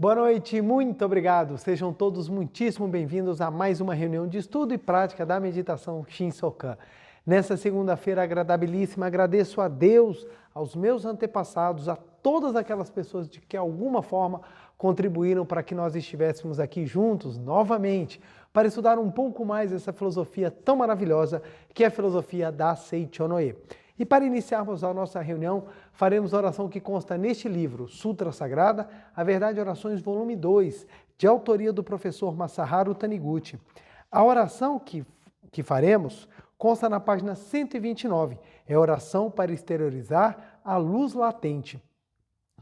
Boa noite, muito obrigado. Sejam todos muitíssimo bem-vindos a mais uma reunião de estudo e prática da meditação Shinsokan. Nessa segunda-feira agradabilíssima, agradeço a Deus, aos meus antepassados, a todas aquelas pessoas que de alguma forma contribuíram para que nós estivéssemos aqui juntos novamente para estudar um pouco mais essa filosofia tão maravilhosa que é a filosofia da Seichonoye. E para iniciarmos a nossa reunião, faremos a oração que consta neste livro, Sutra Sagrada, A Verdade e Orações, volume 2, de autoria do professor Masaharu Taniguchi. A oração que faremos consta na página 129, é a oração para exteriorizar a luz latente.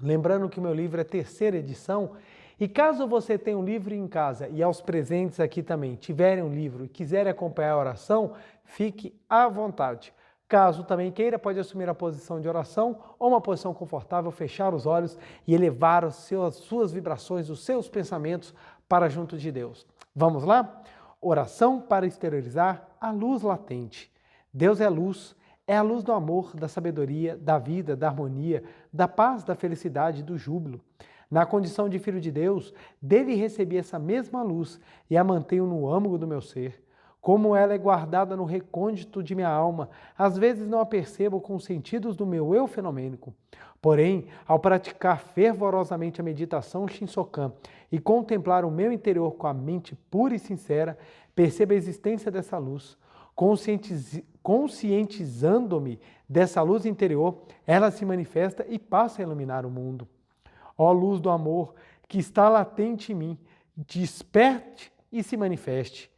Lembrando que o meu livro é terceira edição, e caso você tenha um livro em casa e aos presentes aqui também tiverem um livro e quiserem acompanhar a oração, fique à vontade. Caso também queira, pode assumir a posição de oração ou uma posição confortável, fechar os olhos e elevar as suas vibrações, os seus pensamentos para junto de Deus. Vamos lá? Oração para exteriorizar a luz latente. Deus é a luz do amor, da sabedoria, da vida, da harmonia, da paz, da felicidade, do júbilo. Na condição de filho de Deus, dele recebi essa mesma luz e a mantenho no âmago do meu ser. Como ela é guardada no recôndito de minha alma, às vezes não a percebo com os sentidos do meu eu fenomênico. Porém, ao praticar fervorosamente a meditação Shinsokan e contemplar o meu interior com a mente pura e sincera, percebo a existência dessa luz. Conscientizando-me dessa luz interior, ela se manifesta e passa a iluminar o mundo. Ó luz do amor que está latente em mim, desperte e se manifeste.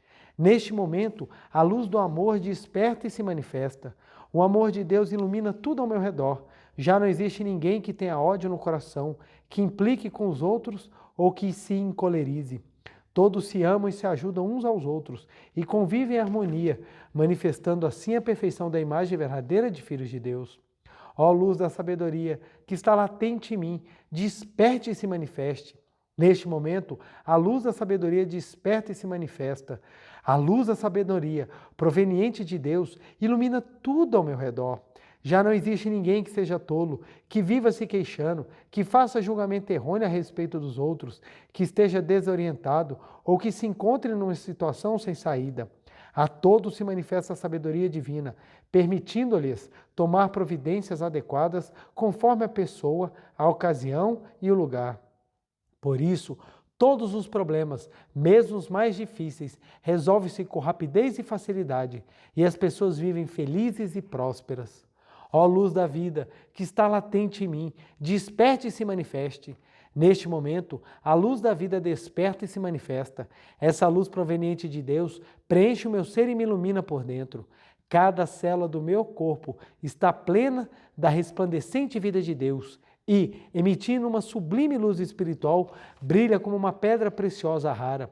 Neste momento, a luz do amor desperta e se manifesta. O amor de Deus ilumina tudo ao meu redor. Já não existe ninguém que tenha ódio no coração, que implique com os outros ou que se encolerize. Todos se amam e se ajudam uns aos outros e convivem em harmonia, manifestando assim a perfeição da imagem verdadeira de filhos de Deus. Ó luz da sabedoria que está latente em mim, desperte e se manifeste. Neste momento, a luz da sabedoria desperta e se manifesta. A luz da sabedoria, proveniente de Deus, ilumina tudo ao meu redor. Já não existe ninguém que seja tolo, que viva se queixando, que faça julgamento errôneo a respeito dos outros, que esteja desorientado ou que se encontre numa situação sem saída. A todos se manifesta a sabedoria divina, permitindo-lhes tomar providências adequadas conforme a pessoa, a ocasião e o lugar. Por isso, todos os problemas, mesmo os mais difíceis, resolvem-se com rapidez e facilidade, e as pessoas vivem felizes e prósperas. Ó luz da vida, que está latente em mim, desperte e se manifeste. Neste momento, a luz da vida desperta e se manifesta. Essa luz proveniente de Deus preenche o meu ser e me ilumina por dentro. Cada célula do meu corpo está plena da resplandecente vida de Deus e, emitindo uma sublime luz espiritual, brilha como uma pedra preciosa rara.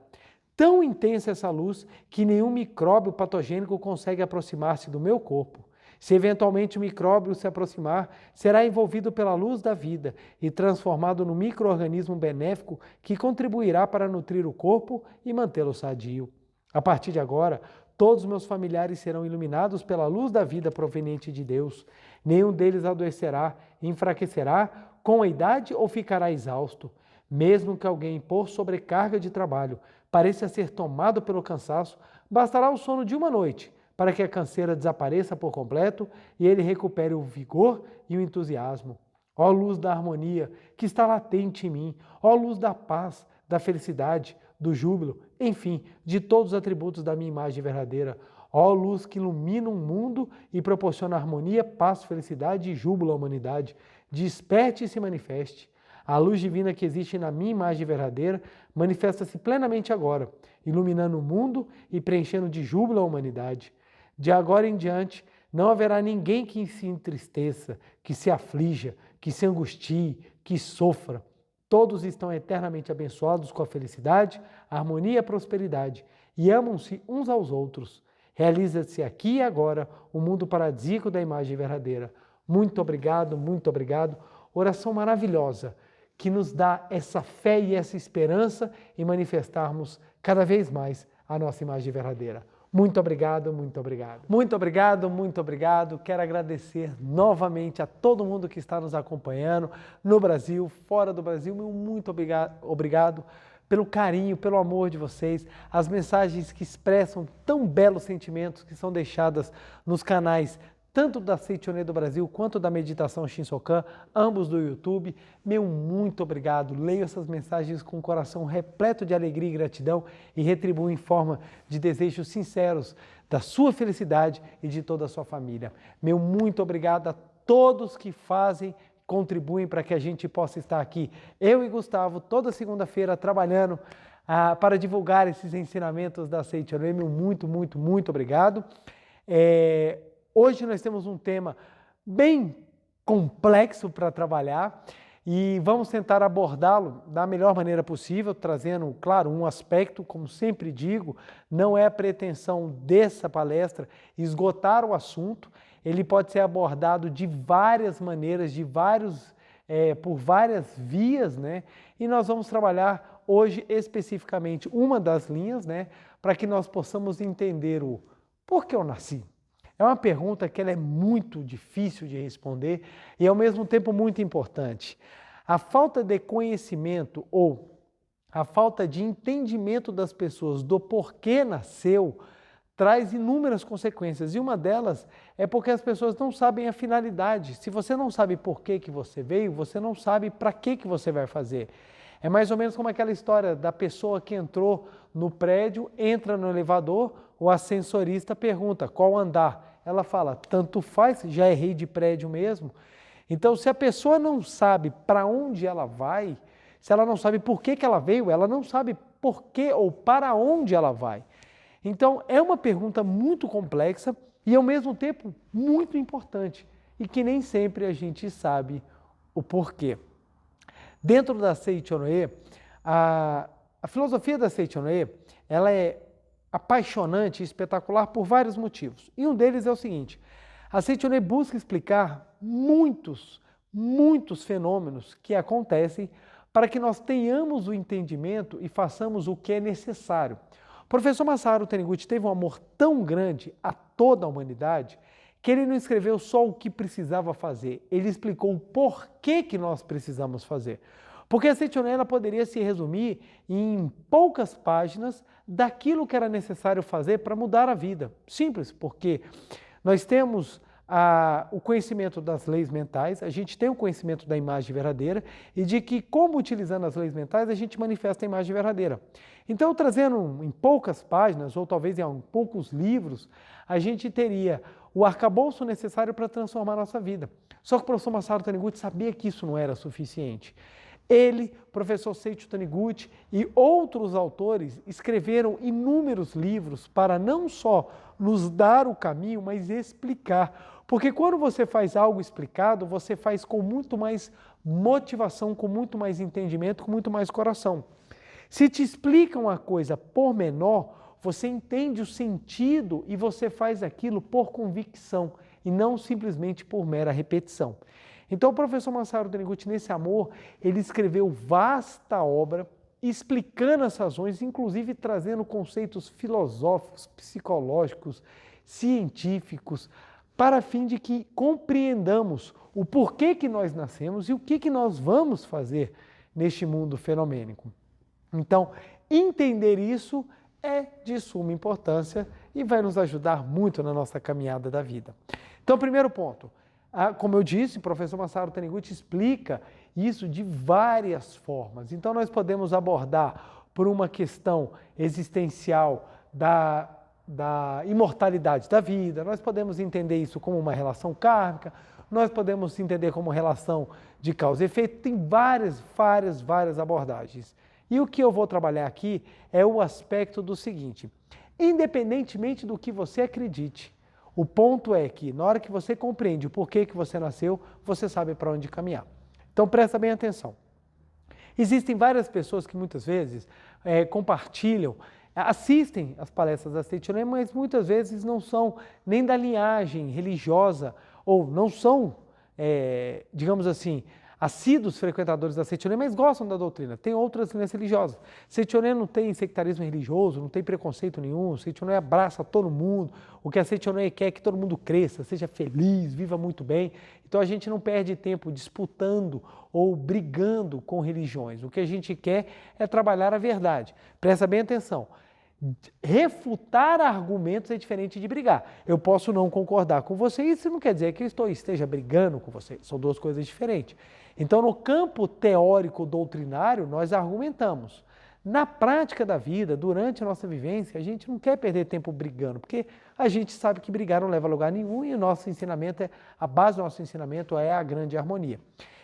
Tão intensa essa luz que nenhum micróbio patogênico consegue aproximar-se do meu corpo. Se eventualmente o micróbio se aproximar, será envolvido pela luz da vida e transformado no micro-organismo benéfico que contribuirá para nutrir o corpo e mantê-lo sadio. A partir de agora, todos os meus familiares serão iluminados pela luz da vida proveniente de Deus. Nenhum deles adoecerá, enfraquecerá com a idade ou ficará exausto. Mesmo que alguém, por sobrecarga de trabalho, pareça ser tomado pelo cansaço, bastará o sono de uma noite para que a canseira desapareça por completo e ele recupere o vigor e o entusiasmo. Ó luz da harmonia que está latente em mim, ó luz da paz, da felicidade, do júbilo, enfim, de todos os atributos da minha imagem verdadeira. Ó luz que ilumina um mundo e proporciona harmonia, paz, felicidade e júbilo à humanidade. Desperte e se manifeste. A luz divina que existe na minha imagem verdadeira manifesta-se plenamente agora, iluminando o mundo e preenchendo de júbilo a humanidade. De agora em diante, não haverá ninguém que se entristeça, que se aflija, que se angustie, que sofra. Todos estão eternamente abençoados com a felicidade, a harmonia e a prosperidade e amam-se uns aos outros. Realiza-se aqui e agora o mundo paradisíaco da imagem verdadeira. Muito obrigado, muito obrigado. Oração maravilhosa que nos dá essa fé e essa esperança em manifestarmos cada vez mais a nossa imagem verdadeira. Muito obrigado, muito obrigado. Muito obrigado, muito obrigado. Quero agradecer novamente a todo mundo que está nos acompanhando no Brasil, fora do Brasil. Muito obrigado pelo carinho, pelo amor de vocês, as mensagens que expressam tão belos sentimentos que são deixadas nos canais tanto da Seichoné do Brasil quanto da Meditação Shinsokan, ambos do YouTube. Muito obrigado. Leio essas mensagens com o coração repleto de alegria e gratidão e retribuo em forma de desejos sinceros da sua felicidade e de toda a sua família. Muito obrigado a todos que contribuem para que a gente possa estar aqui, eu e Gustavo, toda segunda-feira trabalhando para divulgar esses ensinamentos da Seichoné. Muito obrigado. Hoje nós temos um tema bem complexo para trabalhar e vamos tentar abordá-lo da melhor maneira possível, trazendo, claro, um aspecto, como sempre digo, não é a pretensão dessa palestra esgotar o assunto, ele pode ser abordado de várias maneiras, por várias vias, né? E nós vamos trabalhar hoje especificamente uma das linhas, né? Para que nós possamos entender o por que eu nasci. É uma pergunta que ela é muito difícil de responder e ao mesmo tempo muito importante. A falta de conhecimento ou a falta de entendimento das pessoas do porquê nasceu traz inúmeras consequências e uma delas é porque as pessoas não sabem a finalidade. Se você não sabe por que você veio, você não sabe para que você vai fazer. É mais ou menos como aquela história da pessoa que entrou no prédio, entra no elevador, o ascensorista pergunta qual andar. Ela fala, tanto faz, já errei de prédio mesmo. Então, se a pessoa não sabe para onde ela vai, se ela não sabe por que ela veio, ela não sabe por que ou para onde ela vai. Então, é uma pergunta muito complexa e, ao mesmo tempo, muito importante e que nem sempre a gente sabe o porquê. Dentro da Seichoné, a filosofia da Seichoné, ela é apaixonante e espetacular por vários motivos. E um deles é o seguinte, a Seichoné busca explicar muitos fenômenos que acontecem para que nós tenhamos o entendimento e façamos o que é necessário. O professor Masaru Taniguchi teve um amor tão grande a toda a humanidade que ele não escreveu só o que precisava fazer, ele explicou o porquê que nós precisamos fazer. Porque a Seichoné ela poderia se resumir em poucas páginas daquilo que era necessário fazer para mudar a vida. Simples, porque nós temos o conhecimento das leis mentais, a gente tem o conhecimento da imagem verdadeira e de que como utilizando as leis mentais a gente manifesta a imagem verdadeira. Então, trazendo em poucas páginas, ou talvez em poucos livros, a gente teria o arcabouço necessário para transformar a nossa vida. Só que o professor Masaru Taniguchi sabia que isso não era suficiente. Ele, professor Seiichi Taniguchi e outros autores escreveram inúmeros livros para não só nos dar o caminho, mas explicar. Porque quando você faz algo explicado, você faz com muito mais motivação, com muito mais entendimento, com muito mais coração. Se te explicam uma coisa por menor, você entende o sentido e você faz aquilo por convicção e não simplesmente por mera repetição. Então o professor Masaru Taniguchi, nesse amor, ele escreveu vasta obra explicando as razões, inclusive trazendo conceitos filosóficos, psicológicos, científicos, para fim de que compreendamos o porquê que nós nascemos e o que nós vamos fazer neste mundo fenomênico. Então, entender isso é de suma importância e vai nos ajudar muito na nossa caminhada da vida. Então, primeiro ponto, como eu disse, o professor Masaru Taniguchi explica isso de várias formas. Então, nós podemos abordar por uma questão existencial da imortalidade da vida, nós podemos entender isso como uma relação kármica, nós podemos entender como relação de causa e efeito, tem várias abordagens. E o que eu vou trabalhar aqui é o aspecto do seguinte, independentemente do que você acredite, o ponto é que na hora que você compreende o porquê que você nasceu, você sabe para onde caminhar. Então presta bem atenção. Existem várias pessoas que muitas vezes compartilham, assistem às palestras da Seichoné, mas muitas vezes não são nem da linhagem religiosa ou não são, digamos assim, assíduos frequentadores da Setionê, mas gostam da doutrina. Tem outras linhas religiosas. Setionê não tem sectarismo religioso, não tem preconceito nenhum. Setionê abraça todo mundo. O que a Setionê quer é que todo mundo cresça, seja feliz, viva muito bem. Então a gente não perde tempo disputando ou brigando com religiões. O que a gente quer é trabalhar a verdade. Presta bem atenção. Refutar argumentos é diferente de brigar. Eu posso não concordar com você, isso não quer dizer que eu esteja brigando com você. São duas coisas diferentes. Então, no campo teórico doutrinário, nós argumentamos. Na prática da vida, durante a nossa vivência, a gente não quer perder tempo brigando, porque a gente sabe que brigar não leva a lugar nenhum e o nosso ensinamento a base do nosso ensinamento é a grande harmonia.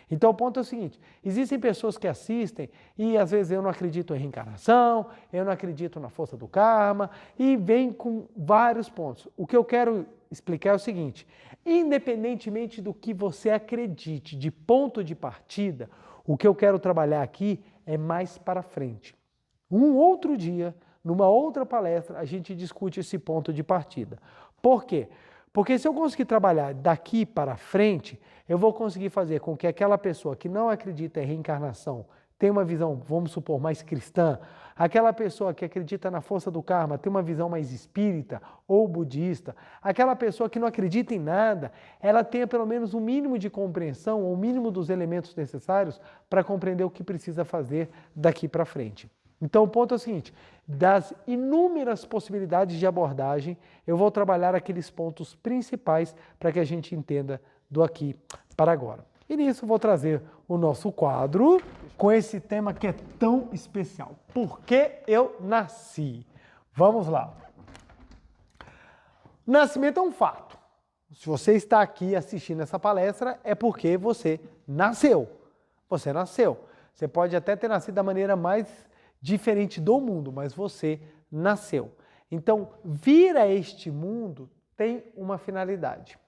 Então o ponto é o seguinte, existem pessoas que assistem e às vezes eu não acredito em reencarnação, eu não acredito na força do karma e vem com vários pontos. O que eu quero explicar é o seguinte, independentemente do que você acredite de ponto de partida, o que eu quero trabalhar aqui é mais para frente. Um outro dia, numa outra palestra, a gente discute esse ponto de partida. Por quê? Porque se eu conseguir trabalhar daqui para frente, eu vou conseguir fazer com que aquela pessoa que não acredita em reencarnação tenha uma visão, vamos supor, mais cristã, aquela pessoa que acredita na força do karma tenha uma visão mais espírita ou budista, aquela pessoa que não acredita em nada, ela tenha pelo menos um mínimo de compreensão ou o mínimo dos elementos necessários para compreender o que precisa fazer daqui para frente. Então o ponto é o seguinte, das inúmeras possibilidades de abordagem, eu vou trabalhar aqueles pontos principais para que a gente entenda do aqui para agora. E nisso vou trazer o nosso quadro com esse tema que é tão especial. Por que eu nasci? Vamos lá. Nascimento é um fato. Se você está aqui assistindo essa palestra, é porque você nasceu. Você nasceu. Você pode até ter nascido da maneira mais diferente do mundo, mas você nasceu. Então, vir a este mundo tem uma finalidade.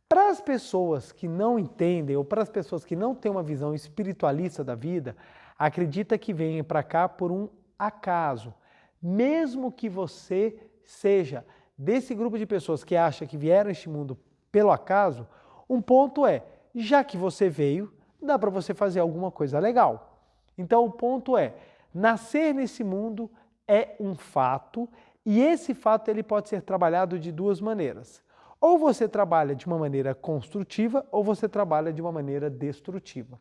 Para as pessoas que não entendem ou para as pessoas que não têm uma visão espiritualista da vida, acredita que vêm para cá por um acaso. Mesmo que você seja desse grupo de pessoas que acha que vieram a este mundo pelo acaso, um ponto é, já que você veio, dá para você fazer alguma coisa legal. Então, o ponto é, nascer nesse mundo é um fato e esse fato ele pode ser trabalhado de duas maneiras. Ou você trabalha de uma maneira construtiva ou você trabalha de uma maneira destrutiva.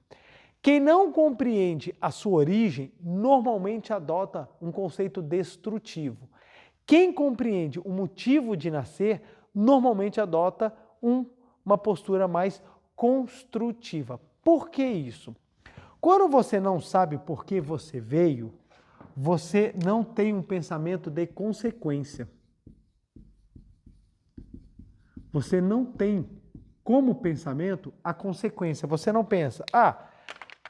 Quem não compreende a sua origem normalmente adota um conceito destrutivo. Quem compreende o motivo de nascer normalmente adota uma postura mais construtiva. Por que isso? Quando você não sabe por que você veio, você não tem um pensamento de consequência. Você não tem como pensamento a consequência. Você não pensa,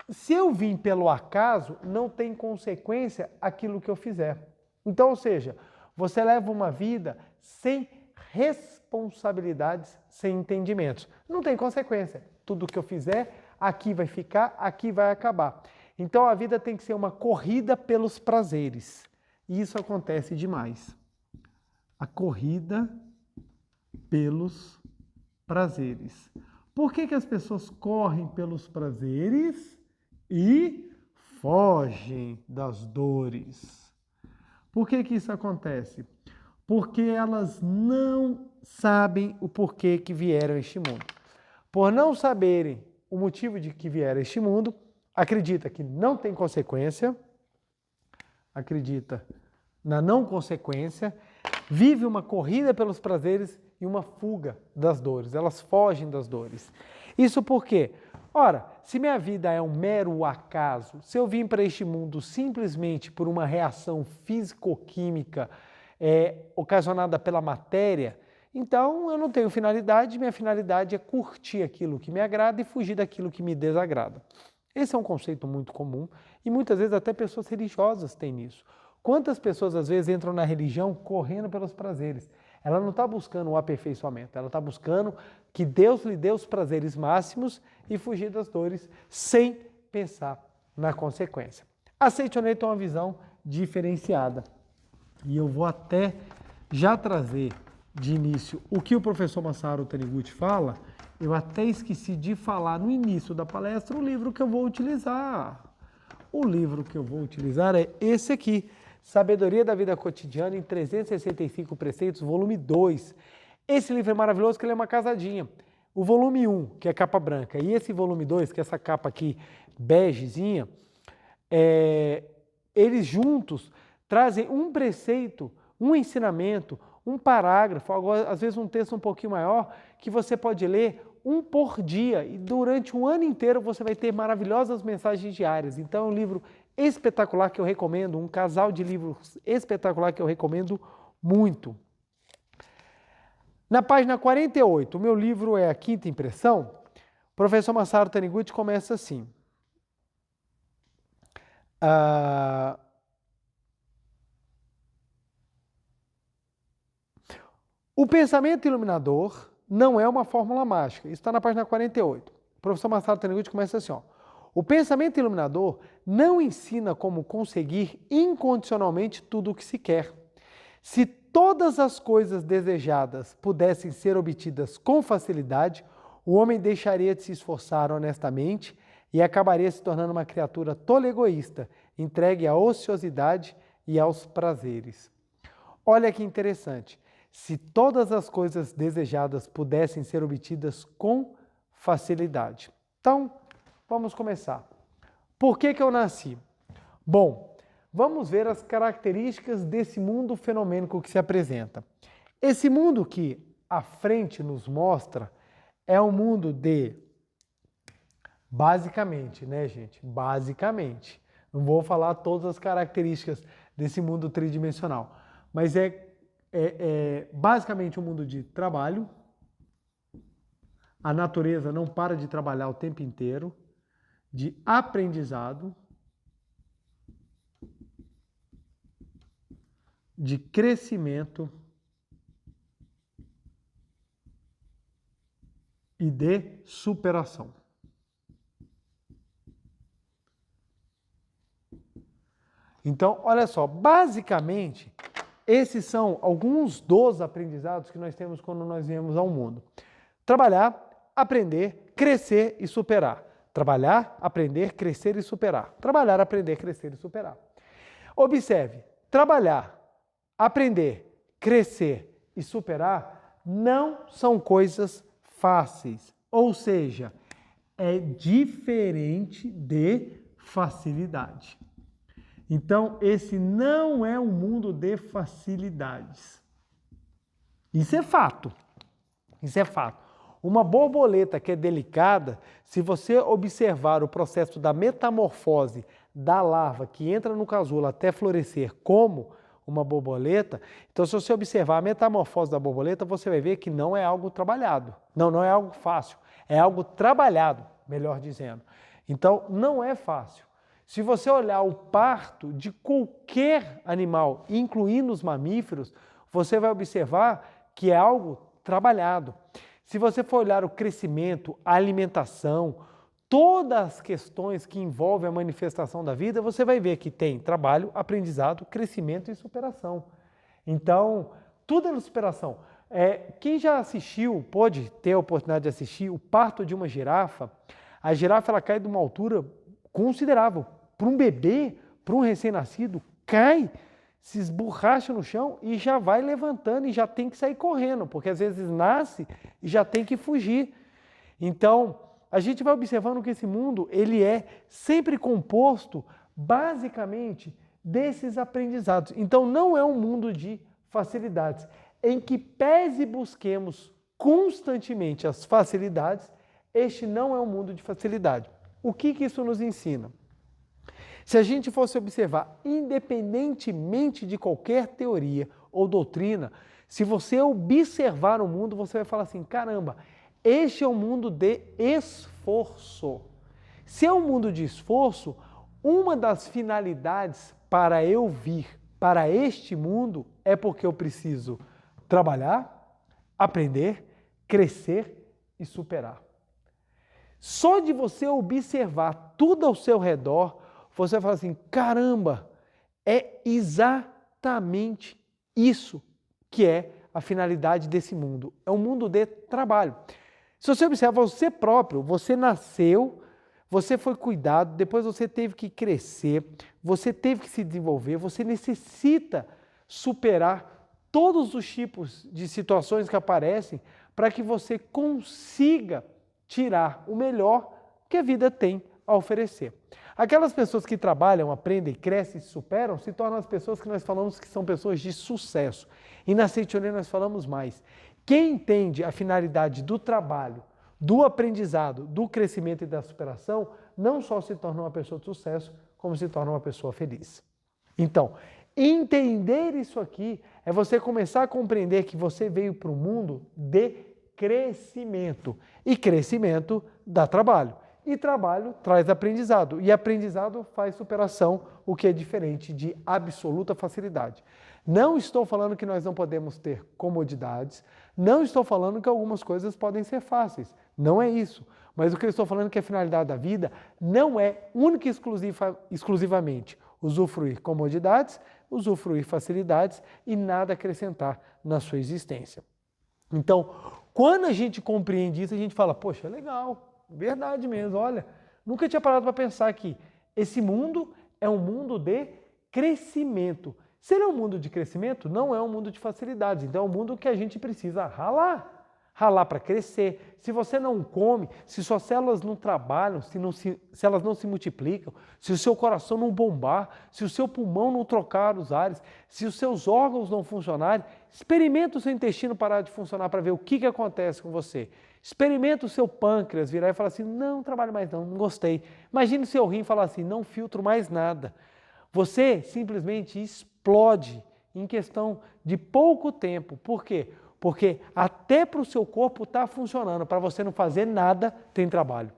se eu vim pelo acaso, não tem consequência aquilo que eu fizer. Então, ou seja, você leva uma vida sem responsabilidades, sem entendimentos. Não tem consequência. Tudo que eu fizer, aqui vai ficar, aqui vai acabar. Então a vida tem que ser uma corrida pelos prazeres. E isso acontece demais. A corrida pelos prazeres. Por que as pessoas correm pelos prazeres e fogem das dores? Por que isso acontece? Porque elas não sabem o porquê que vieram a este mundo. Por não saberem o motivo de que vieram a este mundo, acredita que não tem consequência, acredita na não consequência, vive uma corrida pelos prazeres e uma fuga das dores. Elas fogem das dores. Isso por quê? Ora, se minha vida é um mero acaso, se eu vim para este mundo simplesmente por uma reação físico-química ocasionada pela matéria, então eu não tenho finalidade, minha finalidade é curtir aquilo que me agrada e fugir daquilo que me desagrada. Esse é um conceito muito comum e muitas vezes até pessoas religiosas têm isso. Quantas pessoas às vezes entram na religião correndo pelos prazeres? Ela não está buscando o aperfeiçoamento, ela está buscando que Deus lhe dê os prazeres máximos e fugir das dores sem pensar na consequência. A Setionê tem uma visão diferenciada e eu vou até já trazer de início o que o professor Masaru Taniguchi fala Eu até esqueci de falar no início da palestra o livro que eu vou utilizar. O livro que eu vou utilizar é esse aqui, Sabedoria da Vida Cotidiana em 365 Preceitos, volume 2. Esse livro é maravilhoso porque ele é uma casadinha. O volume 1, que é capa branca, e esse volume 2, que é essa capa aqui begezinha, eles juntos trazem um preceito, um ensinamento, um parágrafo, às vezes um texto um pouquinho maior, que você pode ler um por dia e durante um ano inteiro você vai ter maravilhosas mensagens diárias. Então é um livro espetacular que eu recomendo, um casal de livros espetacular que eu recomendo muito. Na página 48, o meu livro é A Quinta Impressão, o professor Masaru Taniguchi começa assim. O pensamento iluminador não é uma fórmula mágica. Isso está na página 48. O professor Masaru Taniguchi começa assim, ó. O pensamento iluminador não ensina como conseguir incondicionalmente tudo o que se quer. Se todas as coisas desejadas pudessem ser obtidas com facilidade, o homem deixaria de se esforçar honestamente e acabaria se tornando uma criatura tola egoísta, entregue à ociosidade e aos prazeres. Olha que interessante. Se todas as coisas desejadas pudessem ser obtidas com facilidade. Então, vamos começar. Por que eu nasci? Bom, vamos ver as características desse mundo fenomênico que se apresenta. Esse mundo que à frente nos mostra é um mundo de, basicamente, né, gente? Basicamente. Não vou falar todas as características desse mundo tridimensional, mas é basicamente um mundo de trabalho. A natureza não para de trabalhar o tempo inteiro, de aprendizado, de crescimento e de superação. Então, olha só, basicamente, esses são alguns dos aprendizados que nós temos quando nós viemos ao mundo. Trabalhar, aprender, crescer e superar. Trabalhar, aprender, crescer e superar. Trabalhar, aprender, crescer e superar. Observe, trabalhar, aprender, crescer e superar não são coisas fáceis. Ou seja, é diferente de facilidade. Então, esse não é um mundo de facilidades. Isso é fato. Isso é fato. Uma borboleta que é delicada, se você observar o processo da metamorfose da larva que entra no casulo até florescer como uma borboleta, então se você observar a metamorfose da borboleta, você vai ver que não é algo trabalhado. Não é algo fácil. É algo trabalhado, melhor dizendo. Então, não é fácil. Se você olhar o parto de qualquer animal, incluindo os mamíferos, você vai observar que é algo trabalhado. Se você for olhar o crescimento, a alimentação, todas as questões que envolvem a manifestação da vida, você vai ver que tem trabalho, aprendizado, crescimento e superação. Então, tudo é superação. Quem já assistiu, pode ter a oportunidade de assistir o parto de uma girafa, a girafa ela cai de uma altura considerável. Para um bebê, para um recém-nascido, cai, se esborracha no chão e já vai levantando e já tem que sair correndo, porque às vezes nasce e já tem que fugir. Então, a gente vai observando que esse mundo ele é sempre composto, basicamente, desses aprendizados. Então, não é um mundo de facilidades, em que pese busquemos constantemente as facilidades, este não é um mundo de facilidade. O que isso nos ensina? Se a gente fosse observar, independentemente de qualquer teoria ou doutrina, se você observar o mundo, você vai falar assim, caramba, este é um mundo de esforço. Se é um mundo de esforço, uma das finalidades para eu vir para este mundo é porque eu preciso trabalhar, aprender, crescer e superar. Só de você observar tudo ao seu redor, você vai falar assim, caramba, é exatamente isso que é a finalidade desse mundo. É um mundo de trabalho. Se você observar você próprio, você nasceu, você foi cuidado, depois você teve que crescer, você teve que se desenvolver, você necessita superar todos os tipos de situações que aparecem para que você consiga tirar o melhor que a vida tem a oferecer. Aquelas pessoas que trabalham, aprendem, crescem e se superam, se tornam as pessoas que nós falamos que são pessoas de sucesso. E na Seitonê nós falamos mais. Quem entende a finalidade do trabalho, do aprendizado, do crescimento e da superação, não só se torna uma pessoa de sucesso, como se torna uma pessoa feliz. Então, entender isso aqui é você começar a compreender que você veio para o mundo de crescimento. E crescimento dá trabalho. E trabalho traz aprendizado. E aprendizado faz superação, o que é diferente de absoluta facilidade. Não estou falando que nós não podemos ter comodidades, não estou falando que algumas coisas podem ser fáceis. Não é isso. Mas o que eu estou falando é que a finalidade da vida não é única e exclusivamente usufruir comodidades, usufruir facilidades e nada acrescentar na sua existência. Então, quando a gente compreende isso, a gente fala, poxa, legal. Verdade mesmo, olha, nunca tinha parado para pensar que esse mundo é um mundo de crescimento. Se ele é um mundo de crescimento, não é um mundo de facilidades, então é um mundo que a gente precisa ralar. Ralar para crescer. Se você não come, se suas células não trabalham, se elas não se multiplicam, se o seu coração não bombar, se o seu pulmão não trocar os ares, se os seus órgãos não funcionarem, experimenta o seu intestino parar de funcionar para ver o que acontece com você. Experimenta o seu pâncreas virar e falar assim, não trabalho mais não gostei. Imagine o seu rim falar assim, não filtro mais nada. Você simplesmente explode em questão de pouco tempo. Por quê? Porque até para o seu corpo está funcionando, para você não fazer nada, tem trabalho.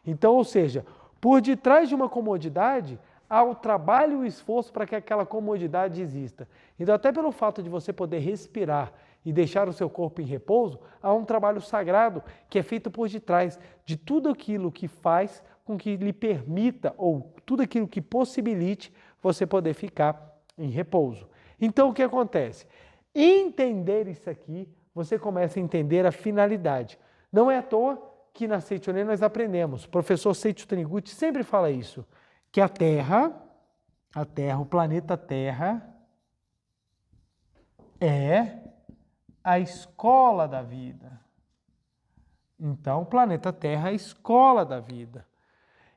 Então, ou seja, por detrás de uma comodidade, há o trabalho e o esforço para que aquela comodidade exista. Então, até pelo fato de você poder respirar e deixar o seu corpo em repouso, há um trabalho sagrado que é feito por detrás de tudo aquilo que faz com que lhe permita, ou tudo aquilo que possibilite você poder ficar em repouso. Então, o que acontece? Entender isso aqui, você começa a entender a finalidade. Não é à toa que na Seitonê nós aprendemos, o professor Seiichi Taniguchi sempre fala isso, que a Terra, o planeta Terra, é a escola da vida. Então, o planeta Terra é a escola da vida.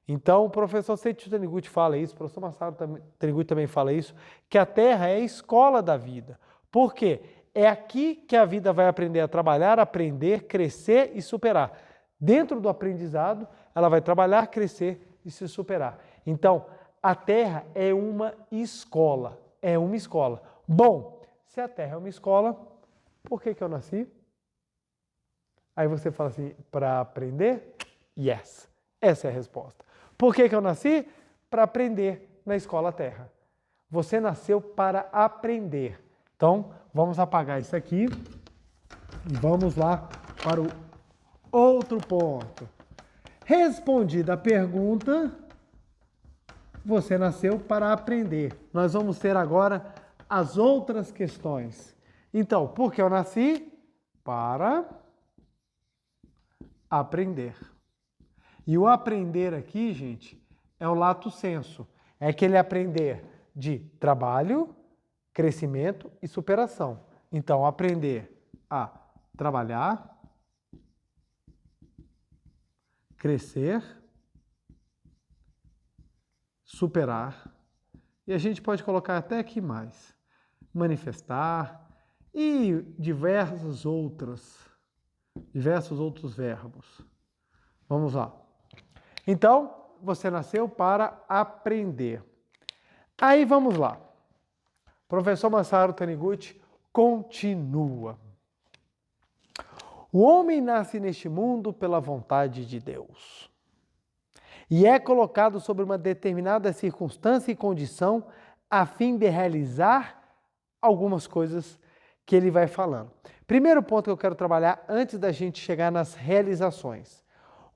Então, o professor Seiichi Taniguchi fala isso, o professor Masaru Taniguchi também fala isso, que a Terra é a escola da vida. Por quê? É aqui que a vida vai aprender a trabalhar, aprender, crescer e superar. Dentro do aprendizado, ela vai trabalhar, crescer e se superar. Então, a Terra é uma escola. É uma escola. Bom, se a Terra é uma escola, por que eu nasci? Aí você fala assim, para aprender? Yes. Essa é a resposta. Por que eu nasci? Para aprender na escola Terra. Você nasceu para aprender. Então, vamos apagar isso aqui e vamos lá para o outro ponto. Respondida a pergunta, você nasceu para aprender. Nós vamos ter agora as outras questões. Então, por que eu nasci? Para aprender. E o aprender aqui, gente, é o lato sensu. É aquele aprender de trabalho, crescimento e superação. Então, aprender a trabalhar, crescer, superar. E a gente pode colocar até aqui mais. Manifestar e diversos outros verbos. Vamos lá. Então, você nasceu para aprender. Aí vamos lá. Professor Masaru Taniguchi continua. O homem nasce neste mundo pela vontade de Deus e é colocado sobre uma determinada circunstância e condição a fim de realizar algumas coisas que ele vai falando. Primeiro ponto que eu quero trabalhar antes da gente chegar nas realizações.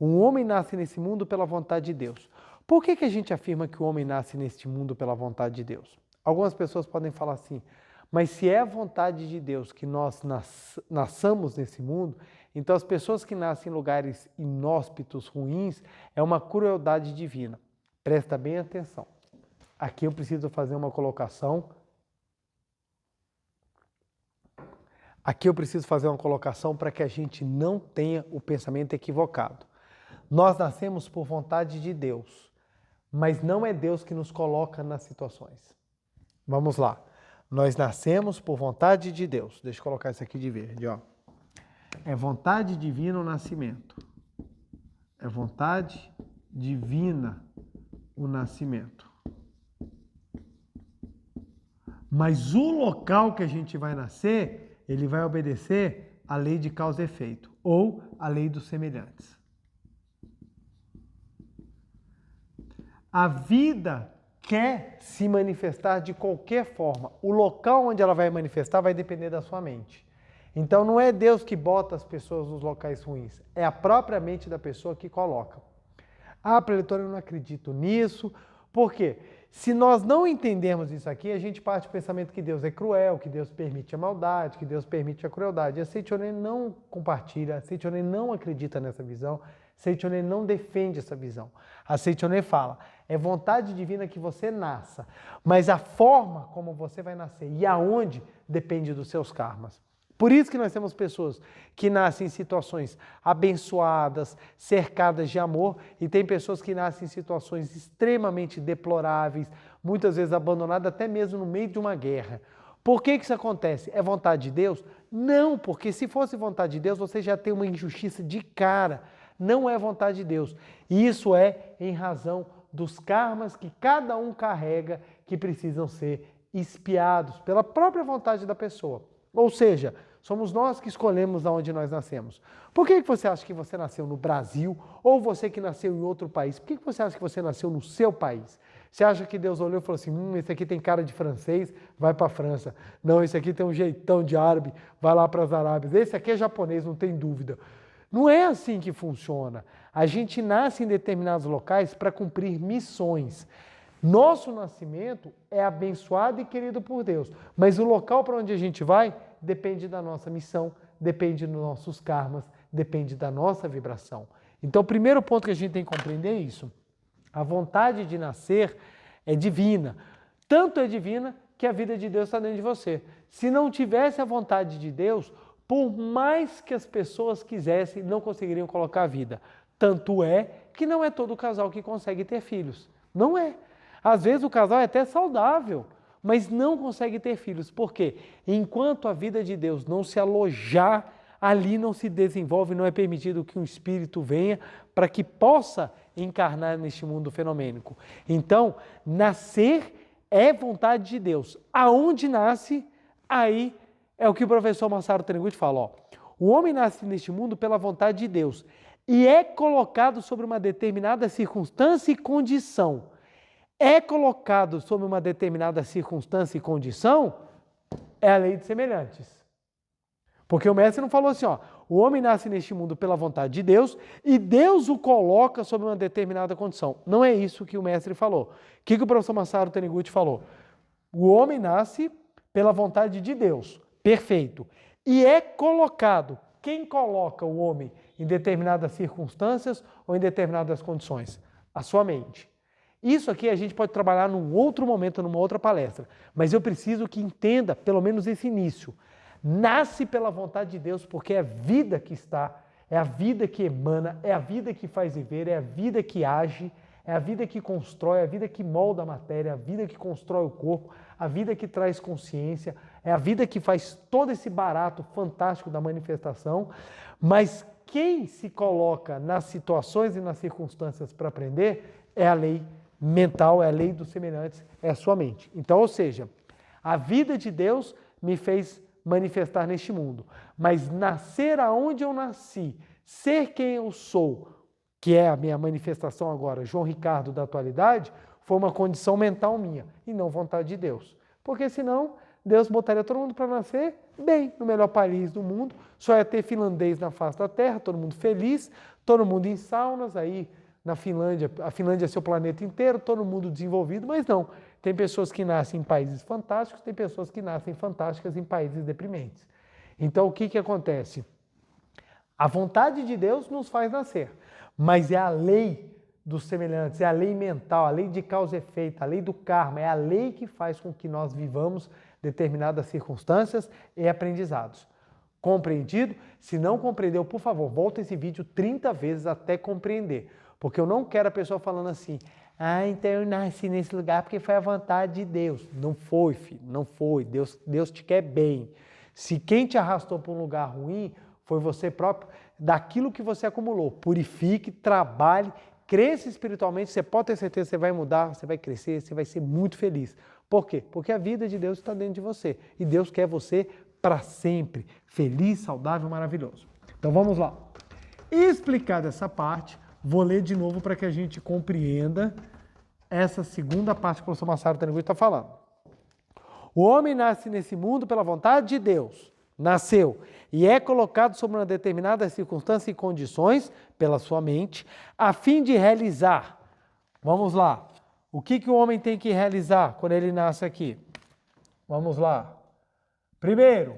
Um homem nasce nesse mundo pela vontade de Deus. Por que a gente afirma que o homem nasce neste mundo pela vontade de Deus? Algumas pessoas podem falar assim, mas se é a vontade de Deus que nós nasçamos nesse mundo, Então, as pessoas que nascem em lugares inóspitos, ruins, é uma crueldade divina. Presta bem atenção. Aqui eu preciso fazer uma colocação. Para que a gente não tenha o pensamento equivocado. Nós nascemos por vontade de Deus, mas não é Deus que nos coloca nas situações. Vamos lá. Nós nascemos por vontade de Deus. Deixa eu colocar isso aqui de verde, ó. É vontade divina o nascimento. É vontade divina o nascimento. Mas o local que a gente vai nascer, ele vai obedecer à lei de causa e efeito, ou à lei dos semelhantes. A vida quer se manifestar de qualquer forma. O local onde ela vai manifestar vai depender da sua mente. Então não é Deus que bota as pessoas nos locais ruins, é a própria mente da pessoa que coloca. Ah, preletor, eu não acredito nisso. Por quê? Se nós não entendermos isso aqui, a gente parte do pensamento que Deus é cruel, que Deus permite a maldade, que Deus permite a crueldade. E a Seichonen não compartilha, a Seichonen não acredita nessa visão, a Seichonen não defende essa visão. A Seichonen fala, é vontade divina que você nasça, mas a forma como você vai nascer e aonde depende dos seus karmas. Por isso que nós temos pessoas que nascem em situações abençoadas, cercadas de amor, e tem pessoas que nascem em situações extremamente deploráveis, muitas vezes abandonadas até mesmo no meio de uma guerra. Por que isso acontece? É vontade de Deus? Não, porque se fosse vontade de Deus, você já tem uma injustiça de cara. Não é vontade de Deus. E isso é em razão dos karmas que cada um carrega, que precisam ser expiados pela própria vontade da pessoa. Ou seja, somos nós que escolhemos aonde nós nascemos. Por que você acha que você nasceu no Brasil ou você que nasceu em outro país? Por que você acha que você nasceu no seu país? Você acha que Deus olhou e falou assim, esse aqui tem cara de francês, vai para a França. Não, esse aqui tem um jeitão de árabe, vai lá para as Arábias. Esse aqui é japonês, não tem dúvida. Não é assim que funciona. A gente nasce em determinados locais para cumprir missões. Nosso nascimento é abençoado e querido por Deus, mas o local para onde a gente vai depende da nossa missão, depende dos nossos karmas, depende da nossa vibração. Então, o primeiro ponto que a gente tem que compreender é isso. A vontade de nascer é divina. Tanto é divina que a vida de Deus está dentro de você. Se não tivesse a vontade de Deus, por mais que as pessoas quisessem, não conseguiriam colocar a vida. Tanto é que não é todo casal que consegue ter filhos. Não é. Às vezes o casal é até saudável, mas não consegue ter filhos. Por quê? Enquanto a vida de Deus não se alojar, ali não se desenvolve, não é permitido que um espírito venha para que possa encarnar neste mundo fenomênico. Então, nascer é vontade de Deus. Aonde nasce, aí é o que o professor Masaru Taniguchi fala. Ó, o homem nasce neste mundo pela vontade de Deus e é colocado sobre uma determinada circunstância e condição. É colocado sobre uma determinada circunstância e condição, é a lei de semelhantes. Porque o mestre não falou assim, ó, o homem nasce neste mundo pela vontade de Deus e Deus o coloca sobre uma determinada condição. Não é isso que o mestre falou. O que o professor Masaru Taniguchi falou? O homem nasce pela vontade de Deus, perfeito. E é colocado. Quem coloca o homem em determinadas circunstâncias ou em determinadas condições? A sua mente. Isso aqui a gente pode trabalhar num outro momento, numa outra palestra, mas eu preciso que entenda pelo menos esse início. Nasce pela vontade de Deus porque é a vida que está, é a vida que emana, é a vida que faz viver, é a vida que age, é a vida que constrói, é a vida que molda a matéria, é a vida que constrói o corpo, a vida que traz consciência, é a vida que faz todo esse barato fantástico da manifestação, mas quem se coloca nas situações e nas circunstâncias para aprender é a lei mental, é a lei dos semelhantes, é a sua mente. Então, ou seja, a vida de Deus me fez manifestar neste mundo, mas nascer aonde eu nasci, ser quem eu sou, que é a minha manifestação agora, João Ricardo da atualidade, foi uma condição mental minha e não vontade de Deus. Porque senão Deus botaria todo mundo para nascer bem, no melhor país do mundo, só ia ter finlandês na face da terra, todo mundo feliz, todo mundo em saunas, aí na Finlândia, a Finlândia é seu planeta inteiro, todo mundo desenvolvido, mas não. Tem pessoas que nascem em países fantásticos, tem pessoas que nascem fantásticas em países deprimentes. Então, o que acontece? A vontade de Deus nos faz nascer, mas é a lei dos semelhantes, é a lei mental, a lei de causa e efeito, a lei do karma, é a lei que faz com que nós vivamos determinadas circunstâncias e aprendizados. Compreendido? Se não compreendeu, por favor, volta esse vídeo 30 vezes até compreender, porque eu não quero a pessoa falando assim, então eu nasci nesse lugar porque foi a vontade de Deus. Não foi, filho, não foi. Deus te quer bem. Se quem te arrastou para um lugar ruim foi você próprio, daquilo que você acumulou. Purifique, trabalhe, cresça espiritualmente, você pode ter certeza que você vai mudar, você vai crescer, você vai ser muito feliz. Por quê? Porque a vida de Deus está dentro de você. E Deus quer você para sempre, feliz, saudável, maravilhoso. Então vamos lá. Explicada essa parte, vou ler de novo para que a gente compreenda essa segunda parte que o professor Massaro Taniguchi está falando. O homem nasce nesse mundo pela vontade de Deus, nasceu, e é colocado sob uma determinada circunstância e condições pela sua mente, a fim de realizar. Vamos lá. O que o homem tem que realizar quando ele nasce aqui? Vamos lá. Primeiro,